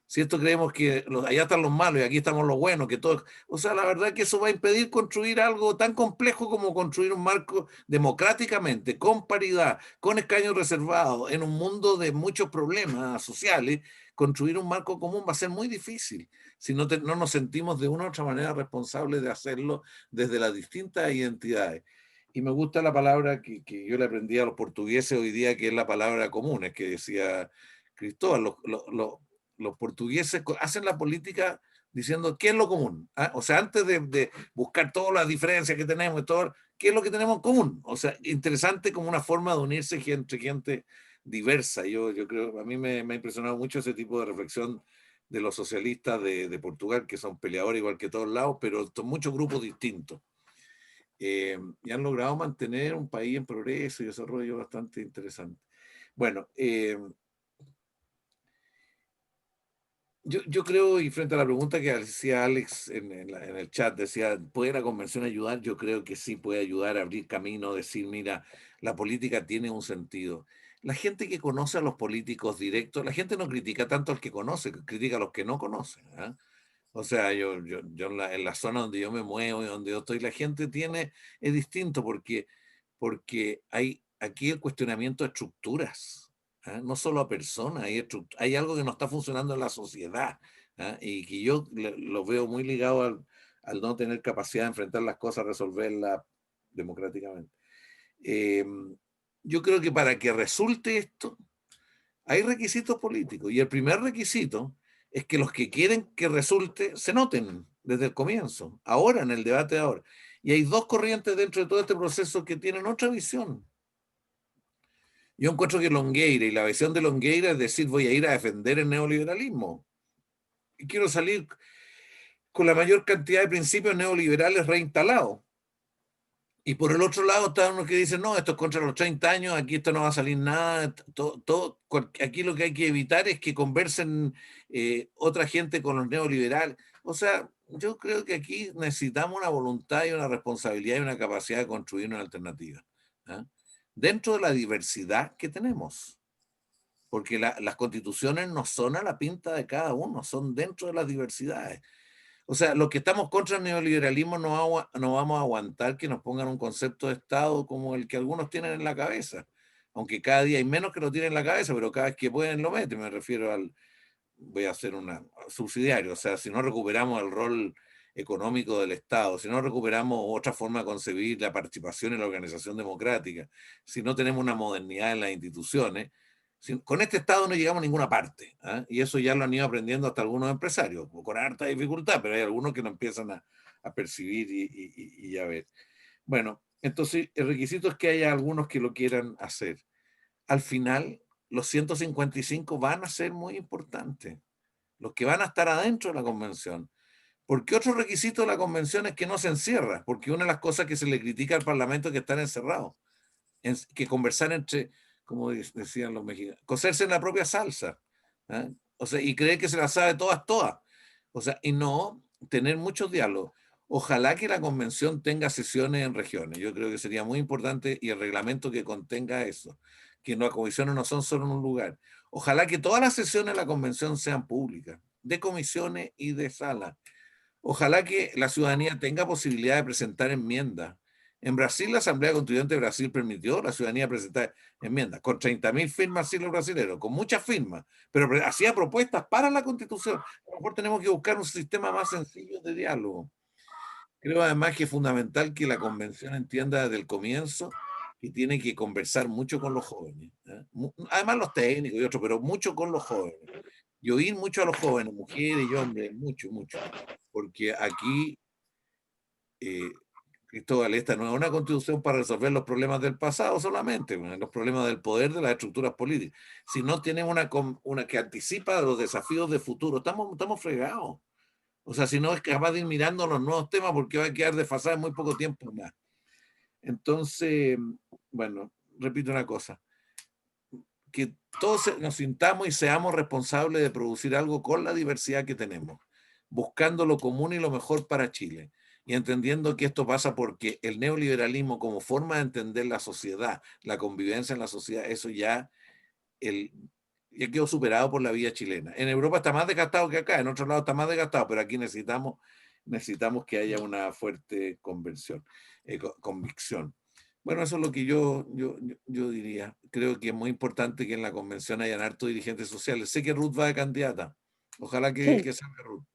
Si esto creemos que allá están los malos y aquí estamos los buenos, que todos, o sea, la verdad que eso va a impedir construir algo tan complejo como construir un marco democráticamente, con paridad, con escaños reservados, en un mundo de muchos problemas sociales. Construir un marco común va a ser muy difícil si no nos sentimos de una u otra manera responsables de hacerlo desde las distintas identidades. Y me gusta la palabra que yo le aprendí a los portugueses hoy día, que es la palabra común, es que decía Cristóbal, los portugueses hacen la política diciendo qué es lo común. O sea, antes de buscar todas las diferencias que tenemos y todo, ¿qué es lo que tenemos en común? O sea, interesante como una forma de unirse entre gente diversa. Yo creo, a mí me ha impresionado mucho ese tipo de reflexión de los socialistas de Portugal, que son peleadores igual que todos lados, pero son muchos grupos distintos. Y han logrado mantener un país en progreso y desarrollo bastante interesante. Bueno, yo creo, y frente a la pregunta que hacía Alex en el chat, decía, ¿puede la convención ayudar? Yo creo que sí puede ayudar a abrir camino, decir, mira, la política tiene un sentido. La gente que conoce a los políticos directos, la gente no critica tanto al que conoce, critica a los que no conocen. ¿Eh? O sea, yo en la zona donde yo me muevo y donde yo estoy, la gente es distinto porque hay aquí el cuestionamiento de estructuras. No solo a personas, hay algo que no está funcionando en la sociedad, y que yo lo veo muy ligado al no tener capacidad de enfrentar las cosas, resolverlas democráticamente. Yo creo que para que resulte esto, hay requisitos políticos, y el primer requisito es que los que quieren que resulte se noten desde el comienzo, ahora, en el debate de ahora. Y hay dos corrientes dentro de todo este proceso que tienen otra visión. Yo encuentro que Longueira y la visión de Longueira es decir, voy a ir a defender el neoliberalismo. Y quiero salir con la mayor cantidad de principios neoliberales reinstalados. Y por el otro lado está uno que dice, no, esto es contra los 30 años, aquí esto no va a salir nada, aquí lo que hay que evitar es que conversen otra gente con los neoliberales. O sea, yo creo que aquí necesitamos una voluntad y una responsabilidad y una capacidad de construir una alternativa. ¿Eh? Dentro de la diversidad que tenemos, porque las constituciones no son a la pinta de cada uno, son dentro de las diversidades. O sea, los que estamos contra el neoliberalismo no vamos a aguantar que nos pongan un concepto de Estado como el que algunos tienen en la cabeza, aunque cada día hay menos que lo tienen en la cabeza, pero cada vez que pueden lo meten. Me refiero voy a hacer una subsidiario, o sea, si no recuperamos el rol económico del Estado, si no recuperamos otra forma de concebir la participación en la organización democrática, si no tenemos una modernidad en las instituciones, con este Estado no llegamos a ninguna parte. Y eso ya lo han ido aprendiendo hasta algunos empresarios, con harta dificultad, pero hay algunos que lo empiezan a percibir y a ver. Bueno, entonces el requisito es que haya algunos que lo quieran hacer. Al final, los 155 van a ser muy importantes, los que van a estar adentro de la convención. Porque otro requisito de la convención es que no se encierra, porque una de las cosas que se le critica al Parlamento es que están encerrados, que conversar entre como decían los mexicanos, coserse en la propia salsa. ¿Ah? O sea, y creer que se la sabe todas. O sea, y no tener muchos diálogos. Ojalá que la convención tenga sesiones en regiones. Yo creo que sería muy importante y el reglamento que contenga eso, que las comisiones no son solo en un lugar. Ojalá que todas las sesiones de la convención sean públicas, de comisiones y de salas. Ojalá que la ciudadanía tenga posibilidad de presentar enmiendas. En Brasil, la Asamblea Constituyente de Brasil permitió a la ciudadanía presentar enmiendas con 30.000 firmas así los brasileños, con muchas firmas, pero hacía propuestas para la Constitución. A lo mejor tenemos que buscar un sistema más sencillo de diálogo. Creo además que es fundamental que la convención entienda desde el comienzo que tiene que conversar mucho con los jóvenes. ¿Eh? Además los técnicos y otros, pero mucho con los jóvenes. Y oír mucho a los jóvenes, mujeres y hombres, mucho. Porque aquí, Cristóbal, esta no es una constitución para resolver los problemas del pasado solamente, los problemas del poder de las estructuras políticas, sino tenemos una que anticipa los desafíos de futuro. Estamos fregados. O sea, si no es capaz de ir mirando los nuevos temas porque va a quedar desfasada en muy poco tiempo más. Entonces, bueno, repito una cosa, que todos nos sintamos y seamos responsables de producir algo con la diversidad que tenemos, buscando lo común y lo mejor para Chile, y entendiendo que esto pasa porque el neoliberalismo como forma de entender la sociedad, la convivencia en la sociedad, eso ya quedó superado por la vida chilena. En Europa está más desgastado que acá, en otro lado está más desgastado, pero aquí necesitamos que haya una fuerte convicción. Bueno, eso es lo que yo diría. Creo que es muy importante que en la convención hayan hartos dirigentes sociales. Sé que Ruth va de candidata. Ojalá que Sí, salga Ruth.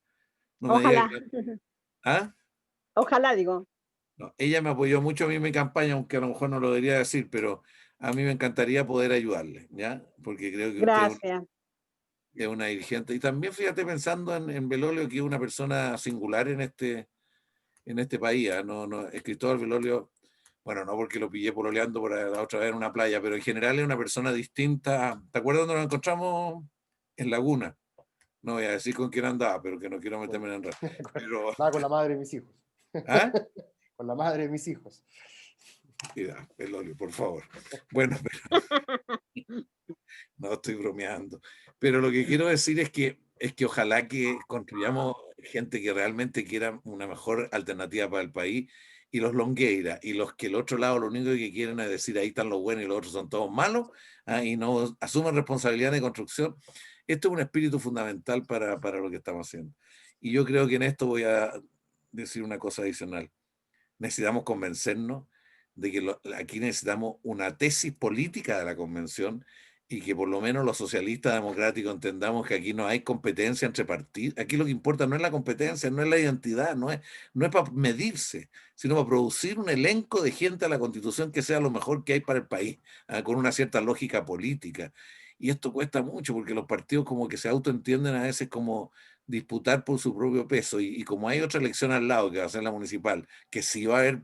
No me diga ojalá, que... ¿Ah? ojalá digo. No, ella me apoyó mucho a mí en mi campaña, aunque a lo mejor no lo debería decir, pero a mí me encantaría poder ayudarle, ¿ya? Porque creo que usted Gracias. es una dirigente. Y también fíjate pensando en Belolio, que es una persona singular en este país. ¿Eh? Cristóbal Belolio, bueno, no porque lo pillé pololeando por la otra vez en una playa, pero en general es una persona distinta. ¿Te acuerdas cuando nos encontramos en Laguna? No voy a decir con quién andaba, pero que no quiero meterme en enredo. Pero, Nada, con la madre de mis hijos. ¿ah? Con la madre de mis hijos. Cuidado, Belolio, por favor. Bueno, no estoy bromeando. Pero lo que quiero decir es que ojalá que construyamos gente que realmente quiera una mejor alternativa para el país, y los longueiras y los que el otro lado lo único que quieren es decir ahí están los buenos y los otros son todos malos, y no asumen responsabilidad de construcción. Esto es un espíritu fundamental para lo que estamos haciendo. Y yo creo que en esto voy a decir una cosa adicional. Necesitamos convencernos de que aquí necesitamos una tesis política de la convención, y que por lo menos los socialistas democráticos entendamos que aquí no hay competencia entre partidos. Aquí lo que importa no es la competencia, no es la identidad, no es para medirse, sino para producir un elenco de gente a la Constitución que sea lo mejor que hay para el país, con una cierta lógica política. Y esto cuesta mucho porque los partidos como que se autoentienden a veces como disputar por su propio peso, y como hay otra elección al lado que va a ser la municipal, que sí va a haber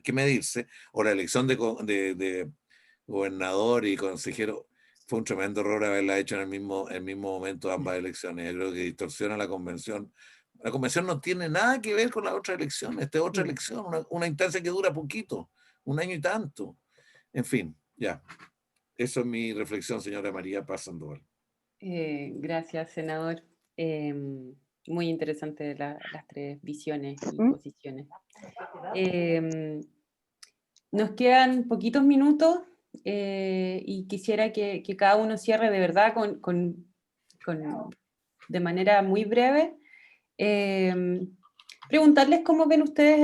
que medirse, o la elección de gobernador y consejero, fue un tremendo error haberla hecho en el mismo momento ambas elecciones. Yo creo que distorsiona la convención. La convención no tiene nada que ver con la otra elección. Esta es otra elección, una instancia que dura poquito, un año y tanto. En fin, ya. Eso es mi reflexión, señora María Paz Sandoval. Gracias, senador. Muy interesante las tres visiones y ¿Mm? posiciones. Nos quedan poquitos minutos, y quisiera que cada uno cierre de verdad de manera muy breve. Preguntarles cómo ven ustedes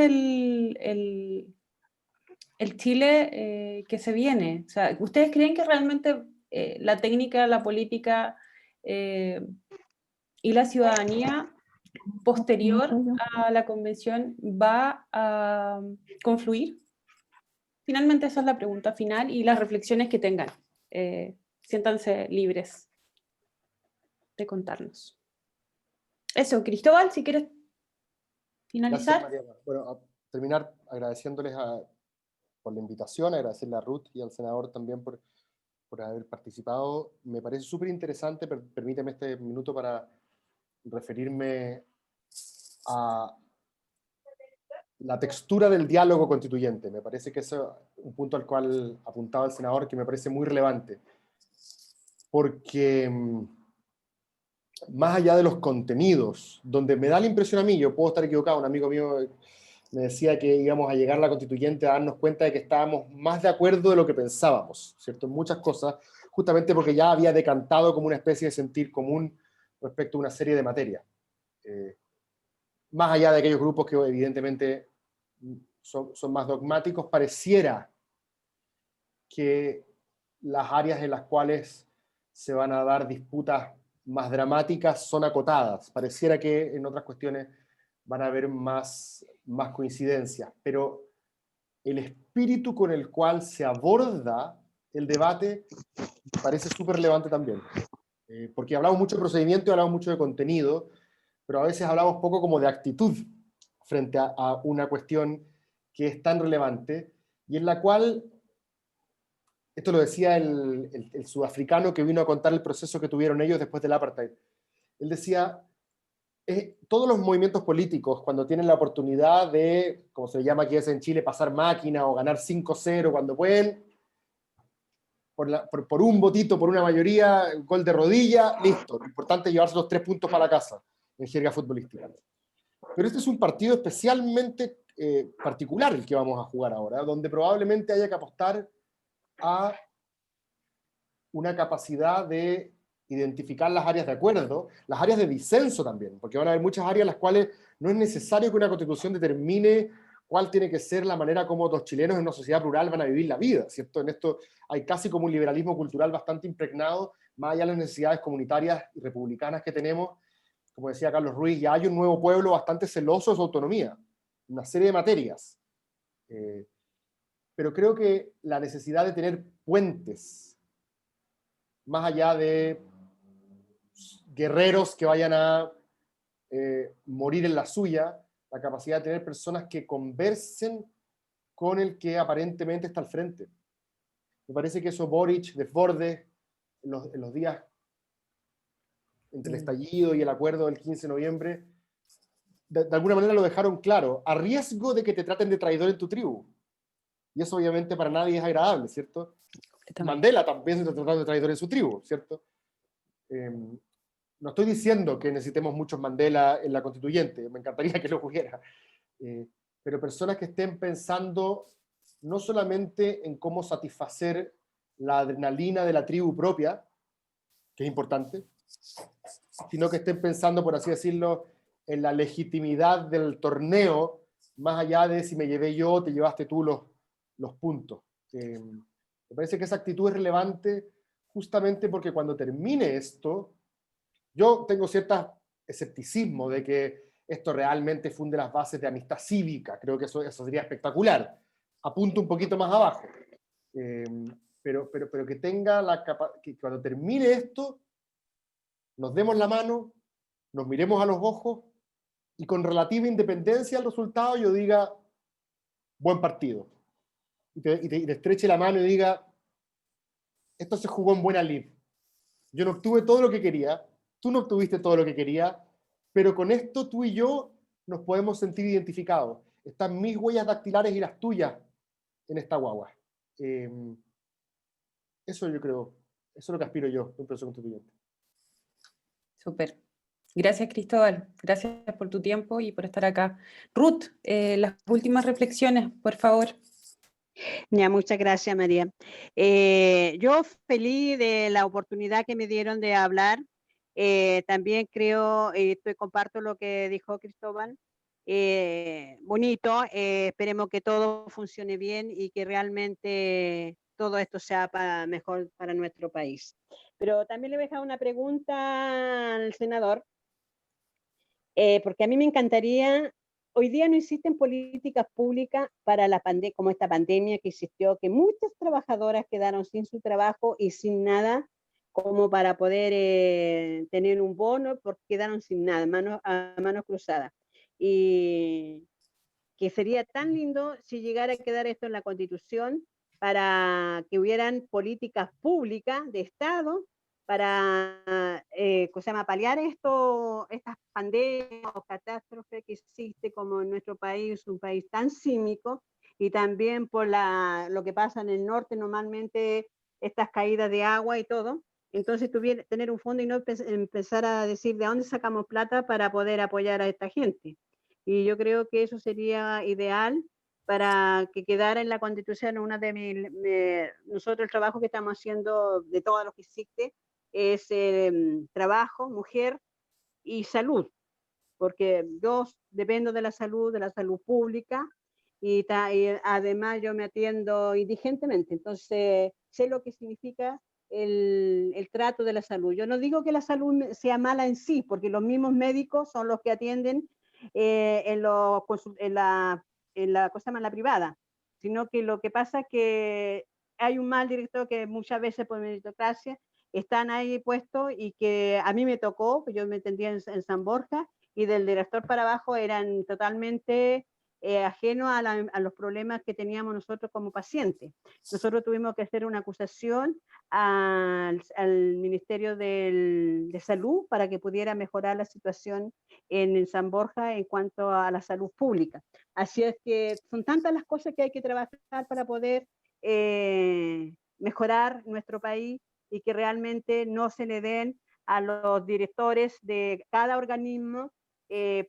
el Chile que se viene. O sea, ¿ustedes creen que realmente la técnica, la política y la ciudadanía posterior a la convención va a confluir? Finalmente esa es la pregunta final y las reflexiones que tengan. Siéntanse libres de contarnos. Eso, Cristóbal, si quieres Gracias, finalizar. Mariana. Bueno, a terminar agradeciéndoles por la invitación, agradecerle a Ruth y al senador también por haber participado. Me parece súper interesante. Permíteme este minuto para referirme a la textura del diálogo constituyente. Me parece que eso es un punto al cual apuntaba el senador que me parece muy relevante. Porque más allá de los contenidos, donde me da la impresión a mí, yo puedo estar equivocado, un amigo mío me decía que íbamos a llegar a la constituyente a darnos cuenta de que estábamos más de acuerdo de lo que pensábamos, ¿cierto? En muchas cosas, justamente porque ya había decantado como una especie de sentir común respecto a una serie de materias. Más allá de aquellos grupos que evidentemente son más dogmáticos, pareciera que las áreas en las cuales se van a dar disputas más dramáticas son acotadas. Pareciera que en otras cuestiones van a haber más coincidencias, pero el espíritu con el cual se aborda el debate me parece súper relevante también. Porque hablamos mucho de procedimiento y hablamos mucho de contenido, pero a veces hablamos poco como de actitud frente a una cuestión que es tan relevante y en la cual, esto lo decía el sudafricano que vino a contar el proceso que tuvieron ellos después del apartheid. Él decía, todos los movimientos políticos, cuando tienen la oportunidad de, como se llama aquí en Chile, pasar máquina o ganar 5-0, cuando pueden, por un votito, por una mayoría, gol de rodilla, listo. Lo importante es llevarse los 3 puntos para la casa, en jerga futbolística. Pero este es un partido especialmente particular el que vamos a jugar ahora, donde probablemente haya que apostar a una capacidad de identificar las áreas de acuerdo, las áreas de disenso también, porque van a haber muchas áreas en las cuales no es necesario que una constitución determine cuál tiene que ser la manera como los chilenos en una sociedad plural van a vivir la vida, ¿cierto? En esto hay casi como un liberalismo cultural bastante impregnado, más allá de las necesidades comunitarias y republicanas que tenemos. Como decía Carlos Ruiz, ya hay un nuevo pueblo bastante celoso de su autonomía, una serie de materias. Pero creo que la necesidad de tener puentes, más allá de guerreros que vayan a morir en la suya, la capacidad de tener personas que conversen con el que aparentemente está al frente. Me parece que eso Boric, Desbordes, en los días entre el estallido y el acuerdo del 15 de noviembre, de alguna manera lo dejaron claro, a riesgo de que te traten de traidor en tu tribu. Y eso obviamente para nadie es agradable, ¿cierto? Mandela también se trató de traidor en su tribu, ¿cierto? No estoy diciendo que necesitemos muchos Mandela en la constituyente, me encantaría que lo hubiera, pero personas que estén pensando no solamente en cómo satisfacer la adrenalina de la tribu propia, que es importante, sino que estén pensando, por así decirlo, en la legitimidad del torneo, más allá de si me llevé yo o te llevaste tú los puntos. Me parece que esa actitud es relevante justamente porque cuando termine esto, yo tengo cierto escepticismo de que esto realmente funde las bases de amistad cívica. Creo que eso sería espectacular. Apunto un poquito más abajo. Pero que tenga que cuando termine esto, nos demos la mano, nos miremos a los ojos y con relativa independencia del resultado yo diga, buen partido. Y te estreche la mano y diga, esto se jugó en buena lid. Yo no obtuve todo lo que quería, tú no obtuviste todo lo que quería, pero con esto tú y yo nos podemos sentir identificados. Están mis huellas dactilares y las tuyas en esta guagua. Eso yo creo, eso es lo que aspiro yo de un proceso constituyente. Súper. Gracias, Cristóbal. Gracias por tu tiempo y por estar acá. Ruth, las últimas reflexiones, por favor. Ya, muchas gracias, María. Yo feliz de la oportunidad que me dieron de hablar. También creo, comparto lo que dijo Cristóbal. Bonito, esperemos que todo funcione bien y que realmente todo esto sea mejor para nuestro país. Pero también le voy a dejar una pregunta al senador, porque a mí me encantaría. Hoy día no existen políticas públicas para la pandemia, como esta pandemia que existió, que muchas trabajadoras quedaron sin su trabajo y sin nada como para poder tener un bono, porque quedaron sin nada, a manos cruzadas. Y que sería tan lindo si llegara a quedar esto en la Constitución para que hubieran políticas públicas de Estado ¿cómo se llama? Paliar estas pandemias o catástrofes que existe como en nuestro país, un país tan sísmico, y también por lo que pasa en el norte, normalmente estas caídas de agua y todo. Entonces tener un fondo y no empezar a decir de dónde sacamos plata para poder apoyar a esta gente. Y yo creo que eso sería ideal para que quedara en la Constitución. Nosotros el trabajo que estamos haciendo de todo lo que existe es trabajo, mujer y salud, porque yo dependo de la salud pública, y además yo me atiendo indigentemente, entonces sé lo que significa el trato de la salud. Yo no digo que la salud sea mala en sí, porque los mismos médicos son los que atienden en la privada, sino que lo que pasa es que hay un mal director que muchas veces por meritocracia están ahí puestos, y que a mí me tocó, que yo me atendía en San Borja, y del director para abajo eran totalmente ajenos a los problemas que teníamos nosotros como pacientes. Nosotros tuvimos que hacer una acusación al Ministerio de Salud para que pudiera mejorar la situación en San Borja en cuanto a la salud pública. Así es que son tantas las cosas que hay que trabajar para poder mejorar nuestro país, y que realmente no se le den a los directores de cada organismo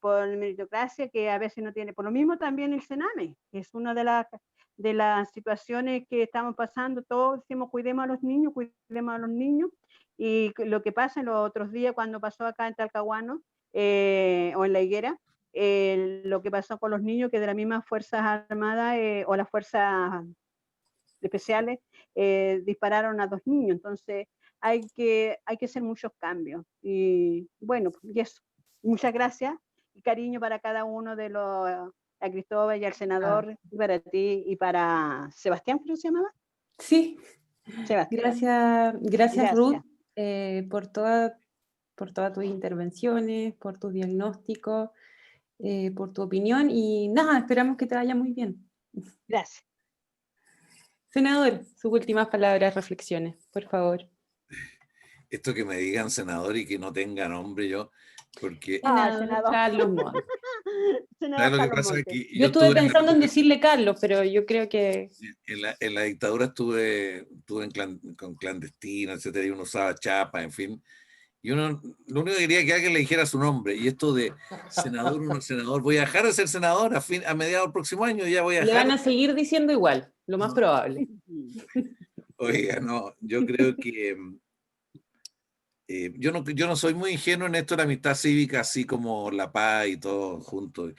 por meritocracia, que a veces no tiene. Por lo mismo también el Sename, que es una de las situaciones que estamos pasando. Todos decimos cuidemos a los niños, y lo que pasa en los otros días cuando pasó acá en Talcahuano o en La Higuera, lo que pasó con los niños, que de las mismas Fuerzas Armadas o las Fuerzas Especiales dispararon a 2 niños. Entonces hay que hacer muchos cambios, y bueno, y eso. Muchas gracias y cariño para cada uno de los, a Cristóbal y al senador, y para ti y para Sebastián, ¿cómo se llamaba? Sí, Sebastián. gracias Ruth, Gracias. por todas tus intervenciones, por tus diagnósticos, por tu opinión, y nada, esperamos que te vaya muy bien. Gracias. Senador, sus últimas palabras, reflexiones, por favor. Esto que me digan senador y que no tenga nombre yo, porque Senador. Carlos Montt. ¿sabes lo que Carlos pasa? Montes. Que Yo estuve estuve pensando en decirle Carlos, pero yo creo que... en la dictadura estuve con clandestina, etcétera, y uno usaba chapa, en fin. Y uno, lo único que quería que alguien le dijera su nombre. Y esto de senador o no senador, voy a dejar de ser senador a mediados del próximo año, ya voy a Le dejar. van a seguir diciendo igual, lo más probable. Oiga, no, yo creo que yo no soy muy ingenuo en esto de la amistad cívica, así como la paz y todo junto,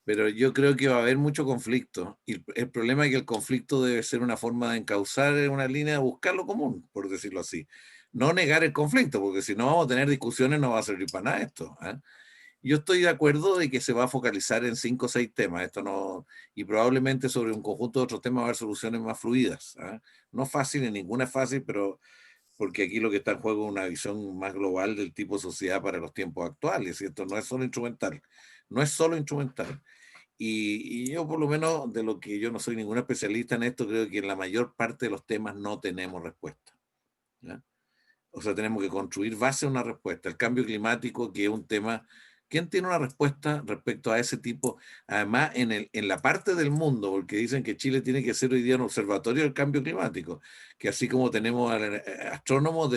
pero yo creo que va a haber mucho conflicto, y el problema es que el conflicto debe ser una forma de encauzar una línea de buscar lo común, por decirlo así. No negar el conflicto, porque si no vamos a tener discusiones no va a servir para nada esto, ¿eh? Yo estoy de acuerdo de que se va a focalizar en 5 o 6 temas, esto no, y probablemente sobre un conjunto de otros temas va a haber soluciones más fluidas, ¿eh? No fáciles, ninguna es fácil, pero porque aquí lo que está en juego es una visión más global del tipo de sociedad para los tiempos actuales, y esto no es solo instrumental, no es solo instrumental. Y yo por lo menos, de lo que yo no soy ningún especialista en esto, creo que en la mayor parte de los temas no tenemos respuesta, ¿ya? O sea, tenemos que construir base a una respuesta. El cambio climático, que es un tema, ¿quién tiene una respuesta respecto a ese tipo? Además, en la parte del mundo, porque dicen que Chile tiene que ser hoy día un observatorio del cambio climático, que así como tenemos astrónomos,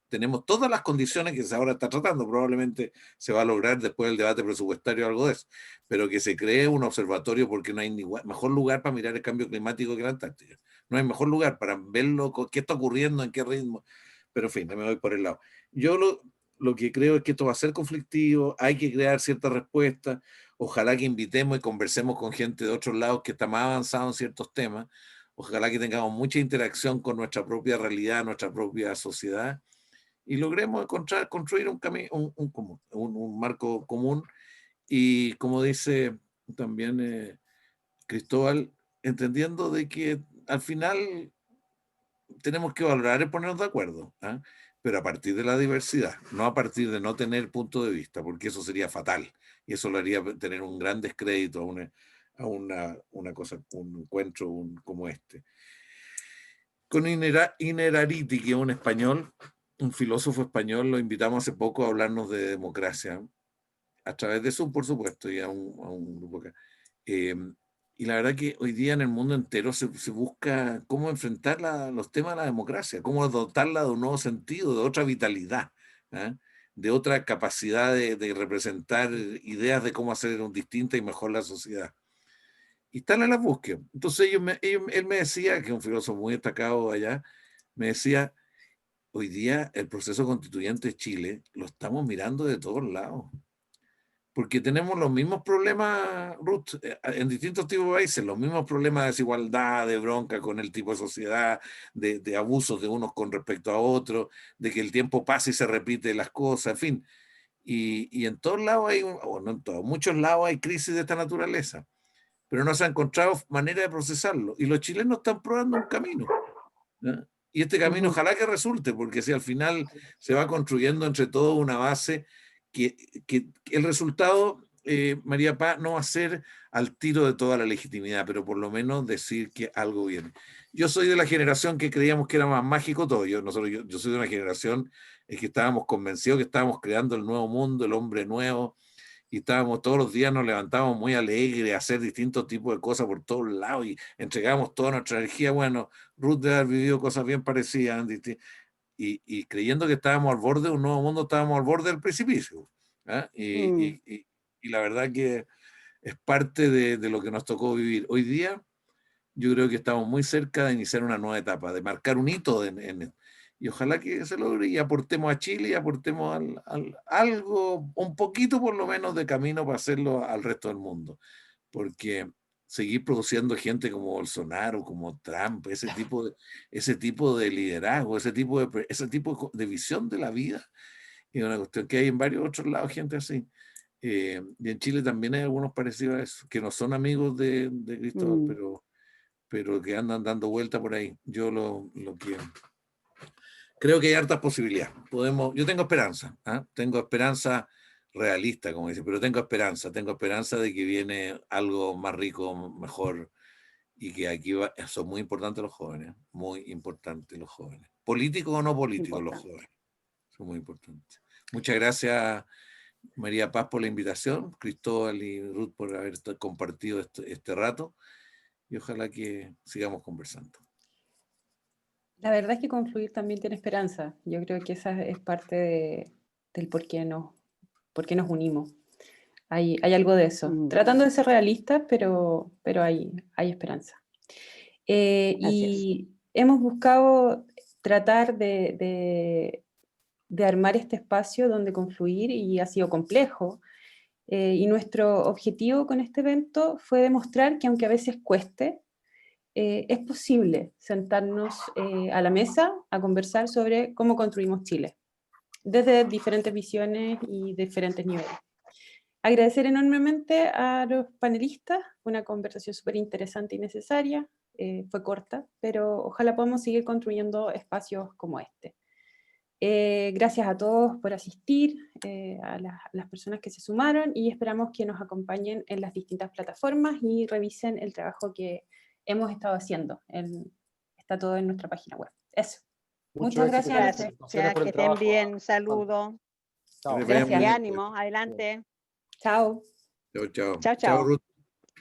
tenemos todas las condiciones que ahora está tratando. Probablemente se va a lograr después del debate presupuestario algo de eso, pero que se cree un observatorio, porque no hay mejor lugar para mirar el cambio climático que la Antártida. No hay mejor lugar para verlo, qué está ocurriendo, en qué ritmo. Pero en fin, me voy por el lado. Yo lo que creo es que esto va a ser conflictivo, hay que crear ciertas respuestas, ojalá que invitemos y conversemos con gente de otros lados que está más avanzado en ciertos temas, ojalá que tengamos mucha interacción con nuestra propia realidad, nuestra propia sociedad, y logremos construir un marco común, y como dice también Cristóbal, entendiendo de que al final tenemos que valorar y ponernos de acuerdo, ¿eh? Pero a partir de la diversidad, no a partir de no tener punto de vista, porque eso sería fatal, y eso lo haría tener un gran descrédito a una cosa, un encuentro como este. Con Inerarity, que es un español, un filósofo español, lo invitamos hace poco a hablarnos de democracia, a través de Zoom, por supuesto, y a un grupo acá. Y la verdad que hoy día en el mundo entero se busca cómo enfrentar los temas de la democracia, cómo dotarla de un nuevo sentido, de otra vitalidad, ¿ah? De otra capacidad de representar ideas de cómo hacer distinta y mejor la sociedad. Y están en la búsqueda. Entonces él me decía, que es un filósofo muy destacado allá, me decía, hoy día el proceso constituyente de Chile lo estamos mirando de todos lados. Porque tenemos los mismos problemas, Ruth, en distintos tipos de países, los mismos problemas de desigualdad, de bronca con el tipo de sociedad, de abusos de unos con respecto a otros, de que el tiempo pasa y se repite las cosas, en fin. Y en todos lados hay, o no en todos, muchos lados hay crisis de esta naturaleza, pero no se ha encontrado manera de procesarlo. Y los chilenos están probando un camino, ¿no? Y este camino ojalá que resulte, porque si al final se va construyendo entre todos una base que el resultado, María Paz, no va a ser al tiro de toda la legitimidad, pero por lo menos decir que algo viene. Yo soy de la generación que creíamos que era más mágico todo. Yo soy de una generación que estábamos convencidos que estábamos creando el nuevo mundo, el hombre nuevo, y estábamos todos los días, nos levantábamos muy alegres a hacer distintos tipos de cosas por todos lados y entregábamos toda nuestra energía. Bueno, Ruth debe haber vivido cosas bien parecidas, y creyendo que estábamos al borde de un nuevo mundo, estábamos al borde del precipicio. ¿Ah? Y la verdad que es parte de lo que nos tocó vivir. Hoy día yo creo que estamos muy cerca de iniciar una nueva etapa, de marcar un hito y ojalá que se logre y aportemos a Chile y aportemos algo, un poquito por lo menos de camino para hacerlo al resto del mundo. Porque seguir produciendo gente como Bolsonaro, como Trump, ese tipo de liderazgo, ese tipo de visión de la vida, es una cuestión que hay en varios otros lados, gente así. Y en Chile también hay algunos parecidos a eso, que no son amigos de Cristóbal, pero que andan dando vuelta por ahí. Yo lo que creo que hay hartas posibilidades. Yo tengo esperanza, ¿eh? Tengo esperanza realista, como dice, pero tengo esperanza de que viene algo más rico, mejor, y que aquí son muy importantes los jóvenes, muy importantes los jóvenes. Políticos o no políticos, los jóvenes. Son muy importantes. Muchas gracias, María Paz, por la invitación, Cristóbal y Ruth por haber compartido este rato, y ojalá que sigamos conversando. La verdad es que Confluir también tiene esperanza. Yo creo que esa es parte del por qué nos unimos. Hay algo de eso. Tratando de ser realistas, pero hay esperanza. Y hemos buscado tratar de armar este espacio donde confluir y ha sido complejo. Y nuestro objetivo con este evento fue demostrar que aunque a veces cueste, es posible sentarnos a la mesa a conversar sobre cómo construimos Chile, desde diferentes visiones y diferentes niveles. Agradecer enormemente a los panelistas, una conversación súper interesante y necesaria, fue corta, pero ojalá podamos seguir construyendo espacios como este. Gracias a todos por asistir, a las personas que se sumaron, y esperamos que nos acompañen en las distintas plataformas y revisen el trabajo que hemos estado haciendo. Está todo en nuestra página web. Eso. Muchas gracias. Gracias, que estén bien, saludos. Gracias. Y ánimo, adelante. Chao. Chao, chao. Chao, chao. Ruth.